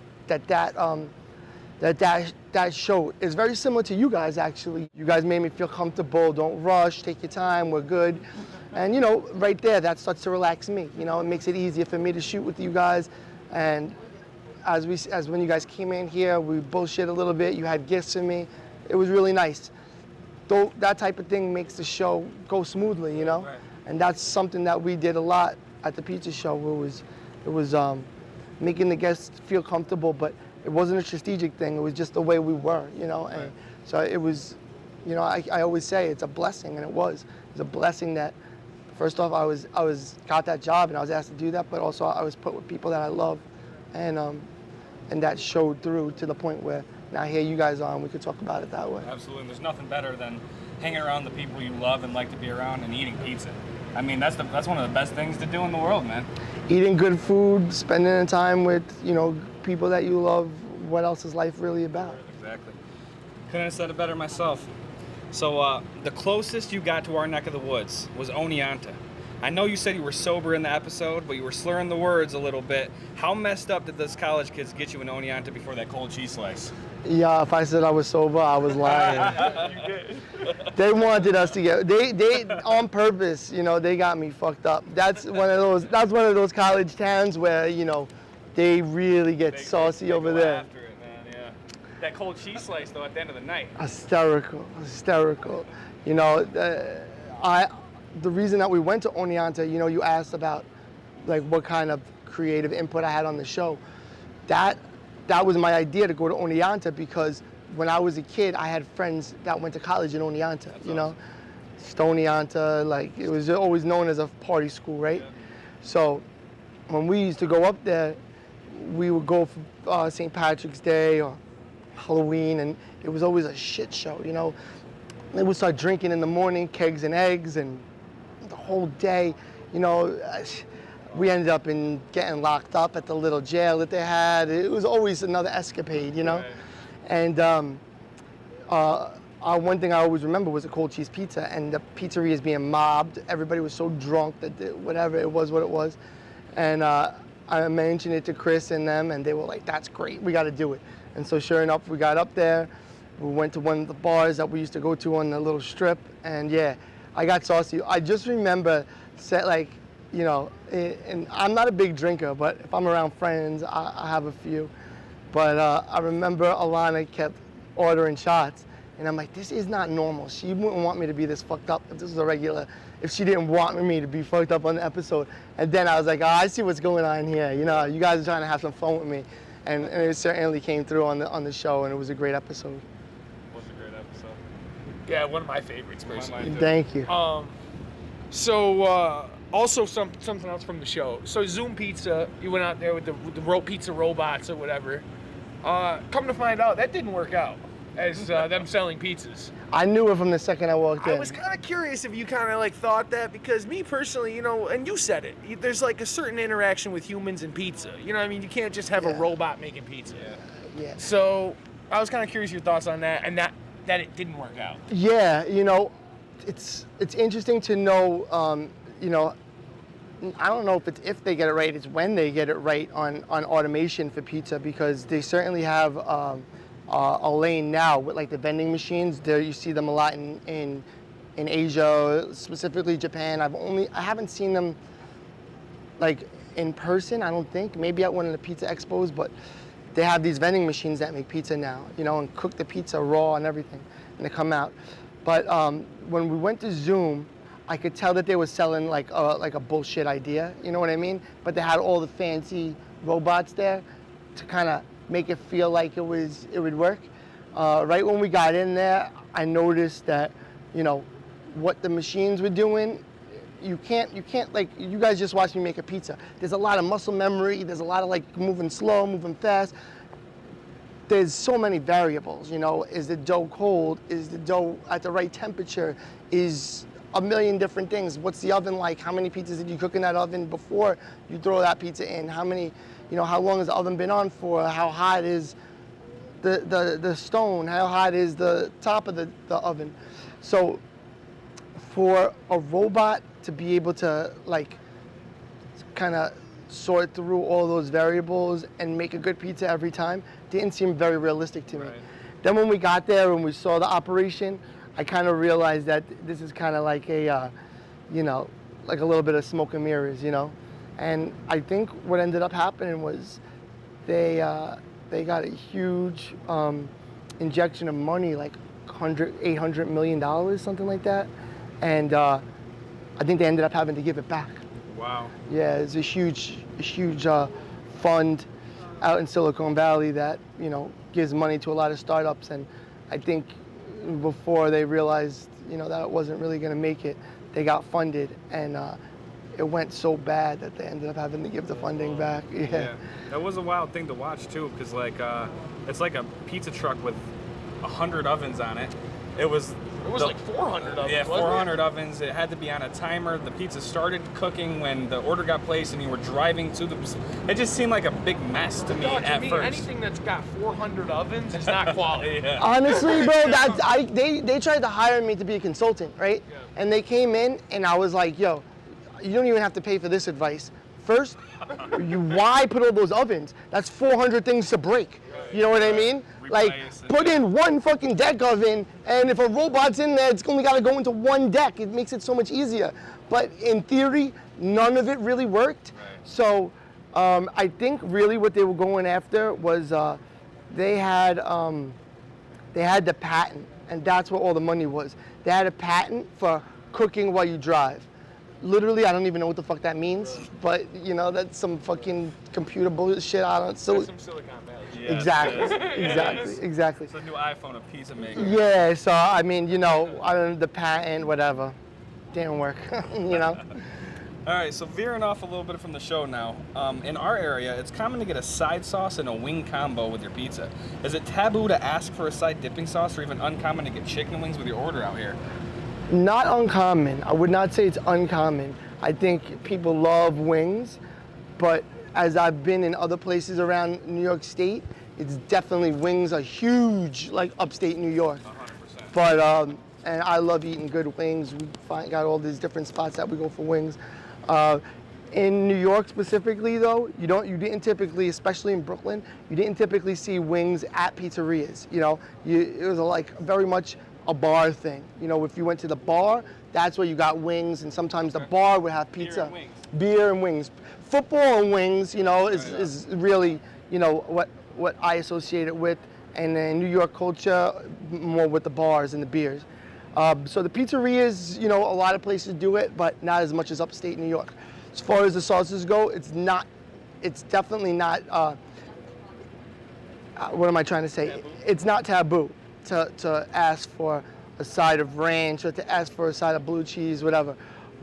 show is very similar to you guys, actually. You guys made me feel comfortable. Don't rush, take your time, we're good. And right there, that starts to relax me. It makes it easier for me to shoot with you guys. And as when you guys came in here, we bullshit a little bit. You had gifts for me. It was really nice. Though that type of thing makes the show go smoothly, Right. And that's something that we did a lot at the pizza show. It was making the guests feel comfortable, but it wasn't a strategic thing. It was just the way we were, And Right. so it was, I always say it's a blessing, and it was. It's a blessing that, first off, I got that job and I was asked to do that, but also I was put with people that I love, and that showed through to the point where now here you guys are and we could talk about it that way. Absolutely. There's nothing better than hanging around the people you love and like to be around and eating pizza. I mean, that's one of the best things to do in the world, man. Eating good food, spending time with, people that you love. What else is life really about? Exactly. Couldn't have said it better myself. So the closest you got to our neck of the woods was Oneonta. I know you said you were sober in the episode, but you were slurring the words a little bit. How messed up did those college kids get you in Oneonta before that cold cheese slice? Yeah, if I said I was sober, I was lying. You did. They wanted us to get. They on purpose. They got me fucked up. That's one of those college towns where they really get saucy over go there. After it, man. Yeah. That cold cheese slice though at the end of the night. Hysterical. The reason that we went to Oneonta, you asked about like what kind of creative input I had on the show. That was my idea to go to Oneonta because when I was a kid, I had friends that went to college in Oneonta, you know? Oneonta, like it was always known as a party school, right? Yeah. So when we used to go up there, we would go for St. Patrick's Day or Halloween, and it was always a shit show, you know? They would start drinking in the morning, kegs and eggs, and the whole day, you know, we ended up getting locked up at the little jail that they had. It was always another escapade, you know? Right. And one thing I always remember was a cold cheese pizza, and the pizzeria is being mobbed. Everybody was so drunk that whatever it was, what it was. And I mentioned it to Chris and them, and they were like, that's great, we gotta do it. And so sure enough, we got up there, we went to one of the bars that we used to go to on the little strip, and yeah, I got saucy. I just remember, you know, and I'm not a big drinker, but if I'm around friends, I have a few. But I remember Alana kept ordering shots, and I'm like, this is not normal. She wouldn't want me to be this fucked up if this was a regular, if she didn't want me to be fucked up on the episode. And then I was like, oh, I see what's going on here. You know, you guys are trying to have some fun with me. And it certainly came through on the show, and it was a great episode. It was a great episode. Yeah, one of my favorites, personally. Thank you. So also something else from the show. So Zoom Pizza, you went out there with the pizza robots or whatever. Come to find out, that didn't work out as them selling pizzas. I knew it from the second I walked in. I was kind of curious if you kind of like thought that, because me personally, you know, and you said it, there's like a certain interaction with humans and pizza. You know what I mean? You can't just have a robot making pizza. Yeah. So I was kind of curious your thoughts on that, and that it didn't work out. Yeah, you know, it's interesting to know, you know, I don't know if they get it right, it's when they get it right on automation for pizza, because they certainly have a lane now with like the vending machines. There you see them a lot in Asia, specifically Japan. I haven't seen them like in person, I don't think, maybe at one of the pizza expos, but they have these vending machines that make pizza now, you know, and cook the pizza raw and everything, and they come out. But when we went to Zoom, I could tell that they were selling like a bullshit idea, you know what I mean? But they had all the fancy robots there to kind of make it feel like it would work. Right when we got in there, I noticed that, you know, what the machines were doing, you can't like, you guys just watched me make a pizza. There's a lot of muscle memory, there's a lot of like moving slow, moving fast. There's so many variables, you know. Is the dough cold? Is the dough at the right temperature? Is a million different things. What's the oven like? How many pizzas did you cook in that oven before you throw that pizza in? How many, you know, how long has the oven been on for? How hot is the stone? How hot is the top of the oven? So for a robot to be able to like kind of sort through all those variables and make a good pizza every time didn't seem very realistic to me. Right. Then when we got there and we saw the operation, I kind of realized that this is kind of like a, you know, like a little bit of smoke and mirrors, you know? And I think what ended up happening was they got a huge injection of money, like $800 million, something like that. And I think they ended up having to give it back. Wow. Yeah, it's a huge fund out in Silicon Valley that, you know, gives money to a lot of startups. And I think before they realized, you know, that it wasn't really going to make it, they got funded, and it went so bad that they ended up having to give the funding back. Yeah. That was a wild thing to watch too, because like it's like a pizza truck with 100 ovens on it. It was like 400 ovens. Yeah, wasn't 400 it? ovens. It had to be on a timer. The pizza started cooking when the order got placed, and you were driving to the. It just seemed like a big mess to me at first. Anything that's got 400 ovens is not quality. Yeah. Honestly, bro, they tried to hire me to be a consultant, right? Yeah. And they came in, and I was like, yo, you don't even have to pay for this advice. First, why put all those ovens? That's 400 things to break. You know what I mean? Like, put in one fucking deck oven, and if a robot's in there, it's only got to go into one deck. It makes it so much easier. But in theory, none of it really worked. Right. So I think really what they were going after was they had the patent, and that's what all the money was. They had a patent for cooking while you drive. Literally, I don't even know what the fuck that means, but you know, that's some fucking computer bullshit. I don't. So Some Silicon Valley. Yes, exactly, it is. exactly. It's the new iPhone of pizza maker. Yeah. So I mean, you know, I don't know, the patent, whatever, didn't work. You know. All right, so veering off a little bit from the show now. In our area, it's common to get a side sauce and a wing combo with your pizza. Is it taboo to ask for a side dipping sauce, or even uncommon to get chicken wings with your order out here? Not uncommon. I would not say it's uncommon. I think people love wings, but as I've been in other places around New York State, it's definitely wings are huge, like upstate New York. 100%. But and I love eating good wings. Got all these different spots that we go for wings. In New York specifically, though, you didn't typically, especially in Brooklyn, you didn't typically see wings at pizzerias. You know, it was like very much a bar thing. You know, if you went to the bar, that's where you got wings, and sometimes the bar would have pizza. and wings. Beer and wings. Football and wings, you know, is really, you know, what I associate it with, and then New York culture more with the bars and the beers. So the pizzerias, you know, a lot of places do it, but not as much as upstate New York. As far as the sauces go, it's definitely not, what am I trying to say? Taboo? It's not taboo to ask for a side of ranch or to ask for a side of blue cheese, whatever.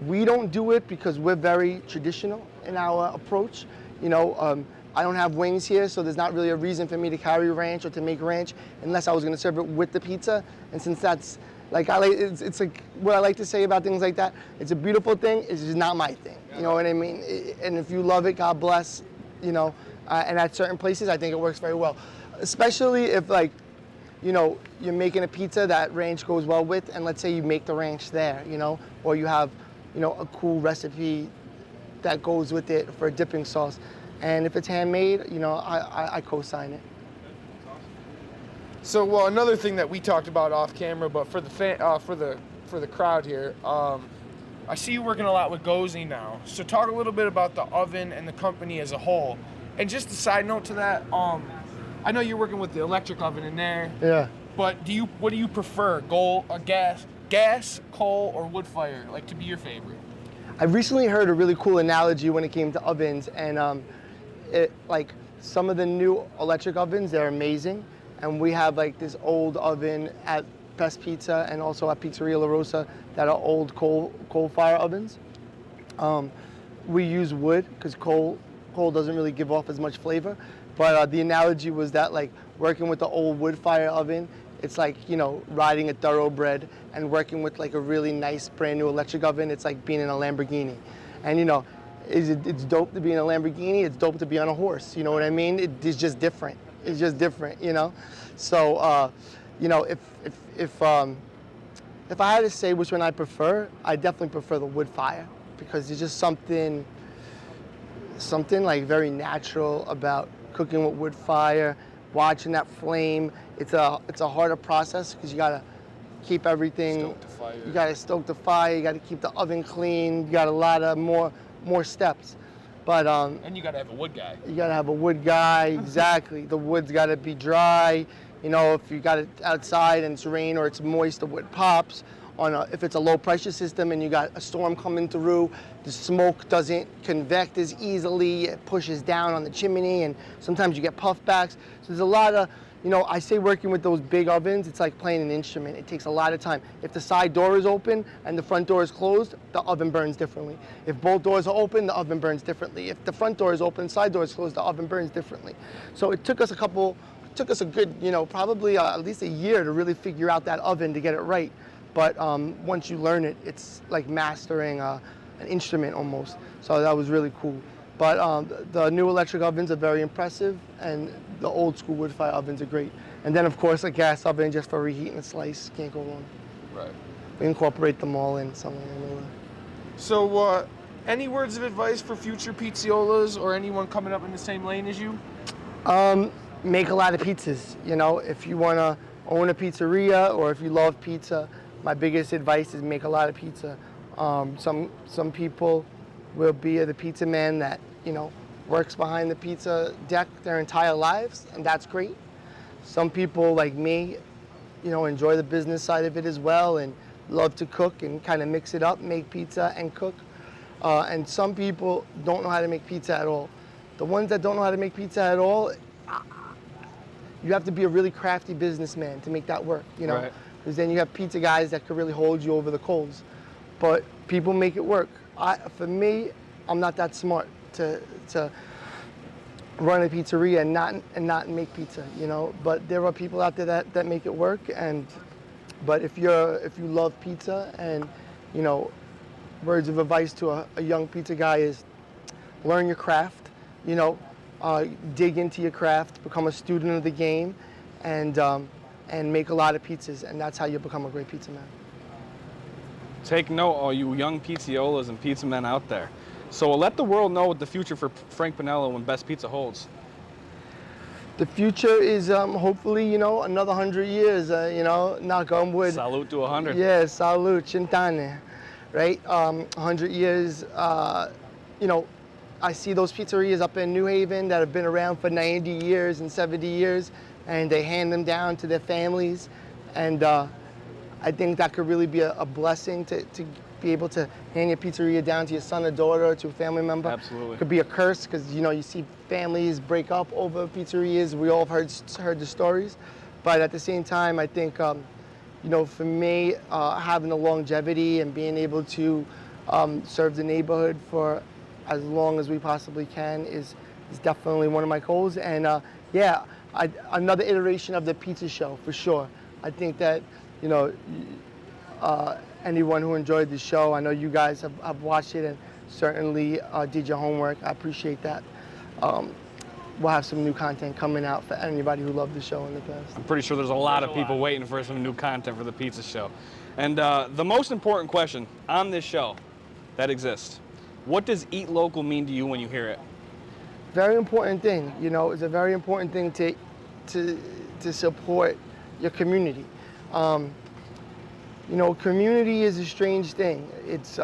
We don't do it because we're very traditional in our approach. You know, I don't have wings here, so there's not really a reason for me to carry ranch or to make ranch unless I was gonna serve it with the pizza. And since that's, like, it's like what I like to say about things like that. It's a beautiful thing. It's just not my thing. You know what I mean? And if you love it, God bless. You know, and at certain places, I think it works very well. Especially if, like, you know, you're making a pizza that ranch goes well with, and let's say you make the ranch there, you know, or you have, you know, a cool recipe that goes with it for a dipping sauce. And if it's handmade, you know, I co-sign it. So, well, another thing that we talked about off camera, but for the crowd here, I see you working a lot with Gozy now. So, talk a little bit about the oven and the company as a whole. And just a side note to that, I know you're working with the electric oven in there. Yeah. But what do you prefer? Gas, coal, or wood fire? Like, to be your favorite? I recently heard a really cool analogy when it came to ovens, and like some of the new electric ovens, they're amazing. And we have like this old oven at Best Pizza and also at Pizzeria La Rosa that are old coal fire ovens. We use wood because coal doesn't really give off as much flavor. But the analogy was that, like, working with the old wood fire oven, it's like, you know, riding a thoroughbred, and working with like a really nice brand new electric oven, it's like being in a Lamborghini. And you know, it's dope to be in a Lamborghini, it's dope to be on a horse, you know what I mean? It's just different. It's just different, you know? So, you know, if I had to say which one I prefer, I definitely prefer the wood fire, because there's just something like very natural about cooking with wood fire, watching that flame. It's a harder process because you gotta keep everything. Stoke the fire. You gotta stoke the fire. You gotta keep the oven clean. You got a lot of more steps. But And you gotta have a wood guy. you gotta have a wood guy. Exactly. The wood's gotta be dry. You know, if you got it outside and it's rain or it's moist, the wood pops. If it's a low pressure system and you got a storm coming through, the smoke doesn't convect as easily. It pushes down on the chimney, and sometimes you get puffbacks. So there's a lot of, you know, I say working with those big ovens, it's like playing an instrument. It takes a lot of time. If the side door is open and the front door is closed, the oven burns differently. If both doors are open, the oven burns differently. If the front door is open, side door is closed, the oven burns differently. So it took us a good, you know, probably at least a year to really figure out that oven to get it right. But once you learn it, it's like mastering an instrument almost. So that was really cool. But the new electric ovens are very impressive, and the old school wood fire ovens are great. And then of course a gas oven just for reheating a slice, can't go wrong. Right. We incorporate them all in somewhere. So, any words of advice for future pizziolas or anyone coming up in the same lane as you? Make a lot of pizzas. You know, if you want to own a pizzeria or if you love pizza, my biggest advice is make a lot of pizza. Some people will be the pizza man that, you know, works behind the pizza deck their entire lives, and that's great. Some people like me, you know, enjoy the business side of it as well and love to cook and kind of mix it up, make pizza and cook. And some people don't know how to make pizza at all. The ones that don't know how to make pizza at all, you have to be a really crafty businessman to make that work, you know? Right. Because then you have pizza guys that could really hold you over the coals. But people make it work. For me, I'm not that smart to run a pizzeria and not make pizza, you know? But there are people out there that make it work. But if you love pizza, and, you know, words of advice to a young pizza guy is learn your craft, you know, dig into your craft, become a student of the game, and make a lot of pizzas, and that's how you become a great pizza man. Take note, all you young pizziolas and pizza men out there. So let the world know what the future for Frank Pinello and Best Pizza holds. The future is hopefully, you know, another 100 years, you know, knock on wood. Salute to 100. Yeah, salute, Cintane, right? 100 years, you know, I see those pizzerias up in New Haven that have been around for 90 years and 70 years, and they hand them down to their families. And I think that could really be a blessing to be able to hand your pizzeria down to your son or daughter or to a family member. Absolutely. It could be a curse because, you know, you see families break up over pizzerias. We all have heard the stories. But at the same time, I think, you know, for me, having the longevity and being able to serve the neighborhood for as long as we possibly can is definitely one of my goals. And yeah, another iteration of the pizza show for sure. I think that, you know, anyone who enjoyed the show, I know you guys have watched it and certainly did your homework. I appreciate that. We'll have some new content coming out for anybody who loved the show in the past. I'm pretty sure there's a lot of people waiting for some new content for the pizza show. And the most important question on this show that exists, what does eat local mean to you when you hear it? Very important thing, you know, it's a very important thing to support your community. You know, community is a strange thing. It's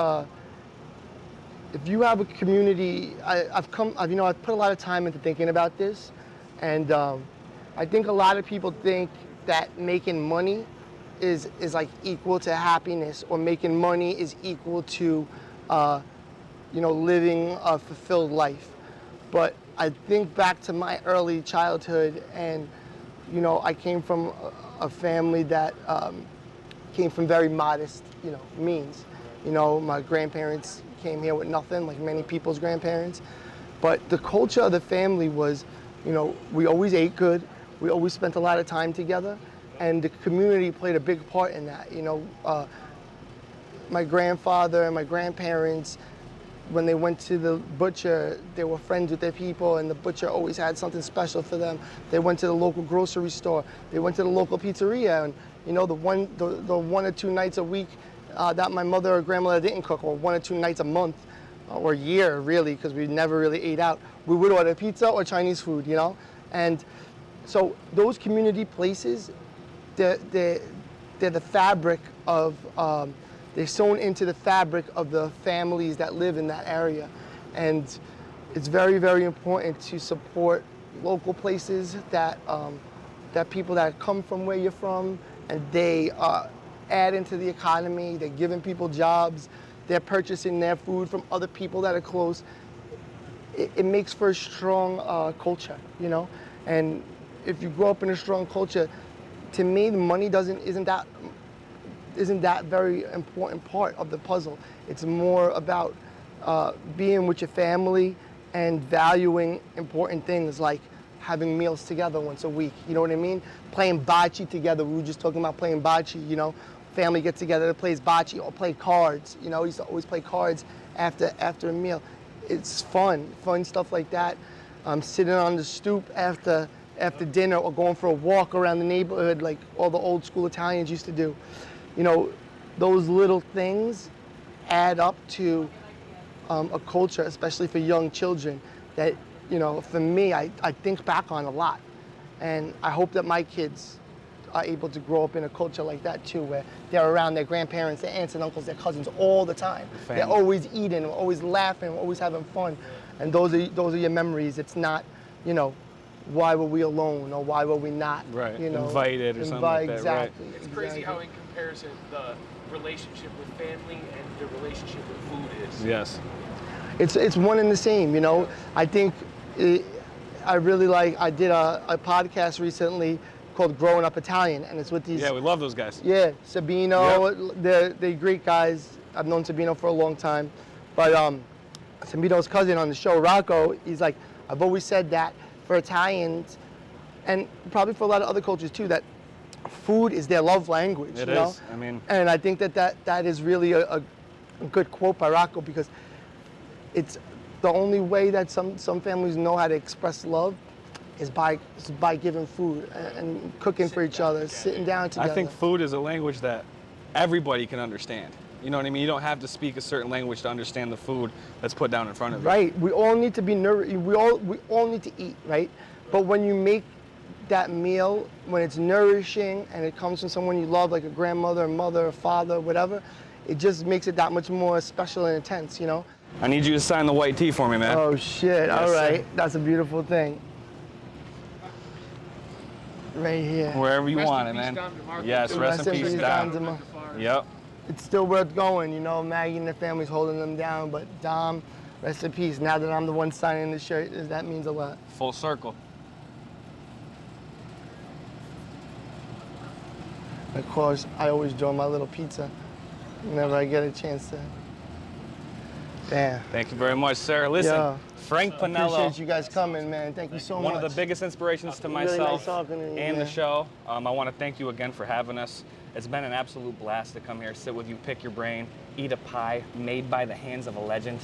if you have a community, I've put a lot of time into thinking about this, and I think a lot of people think that making money is like equal to happiness, or making money is equal to you know, living a fulfilled life. But I think back to my early childhood, and you know, I came from a family that came from very modest, you know, means. You know, my grandparents came here with nothing, like many people's grandparents. But the culture of the family was, you know, we always ate good, we always spent a lot of time together, and the community played a big part in that. You know, my grandfather and my grandparents, when they went to the butcher, they were friends with their people, and the butcher always had something special for them. They went to the local grocery store, they went to the local pizzeria, and you know, the one or two nights a week that my mother or grandmother didn't cook, or one or two nights a month, or a year really, because we never really ate out, we would order pizza or Chinese food, you know? And so those community places, they're the fabric of, they're sewn into the fabric of the families that live in that area. And it's very, very important to support local places that people that come from where you're from, and they add into the economy, they're giving people jobs, they're purchasing their food from other people that are close. It makes for a strong culture, you know? And if you grow up in a strong culture, to me, the money isn't that very important part of the puzzle. It's more about being with your family and valuing important things like having meals together once a week, you know what I mean? Playing bocce together, we were just talking about playing bocce, you know? Family get together that plays bocce or play cards, you know? We used to always play cards after a meal. It's fun stuff like that. Sitting on the stoop after dinner, or going for a walk around the neighborhood like all the old school Italians used to do. You know, those little things add up to a culture, especially for young children, that, you know, for me, I think back on a lot. And I hope that my kids are able to grow up in a culture like that too, where they're around their grandparents, their aunts and uncles, their cousins all the time. They're always eating, always laughing, always having fun. And those are your memories. It's not, you know, why were we alone, or why were we not, right, you know, invited or something like that. Exactly. Right. It's crazy how in comparison relationship with family and the relationship with food is. Yes. It's one and the same, you know. I think I really like. I did a podcast recently called "Growing Up Italian," and it's with these. Yeah, we love those guys. Yeah, Sabino. They're great guys. I've known Sabino for a long time, but Sabino's cousin on the show, Rocco, he's like, I've always said that for Italians, and probably for a lot of other cultures too, that food is their love language. It you know? is. I mean, And I think that is really a good quote by Rocco, because it's the only way that some families know how to express love is by giving food and cooking for each other, sitting down together. I think food is a language that everybody can understand. You know what I mean? You don't have to speak a certain language to understand the food that's put down in front of you. Right. We all need to be we all need to eat, right? But when you make that meal, when it's nourishing and it comes from someone you love, like a grandmother, a mother, a father, whatever, it just makes it that much more special and intense, you know? I need you to sign the white tee for me, man. Oh shit, Yes, all right. sir. That's a beautiful thing. Right here. Wherever you Rest want in it, peace, man. Dom DeMarco. Yes, rest in peace, Dom. Dom. Yep. It's still worth going, you know, Maggie and the family's holding them down, but Dom, rest in peace. Now that I'm the one signing the shirt, that means a lot. Full circle. Of course, I always draw my little pizza whenever I get a chance to. Damn. Thank you very much, sir. Listen, Yeah. Frank Pinello, Appreciate you guys coming, man. Thank you so much. one of the biggest inspirations to Really nice myself talking to you, and the man. show. I want to thank you again for having us. It's been an absolute blast to come here, sit with you, pick your brain, eat a pie made by the hands of a legend.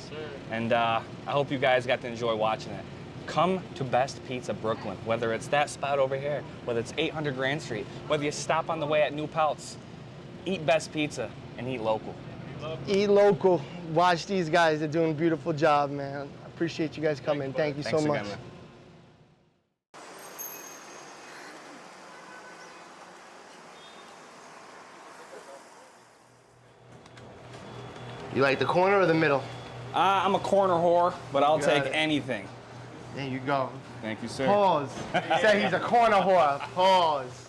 And I hope you guys got to enjoy watching it. Come to Best Pizza Brooklyn, whether it's that spot over here, whether it's 800 Grand Street, whether you stop on the way at New Paltz. Eat Best Pizza and eat local. Eat local. Watch these guys. They're doing a beautiful job, man. I appreciate you guys coming. Thank you Thanks so much. again, man. You like the corner or the middle? I'm a corner whore, but I'll Got take it. anything. There you go. Thank you, sir. Pause. Say he's a corner whore. Pause.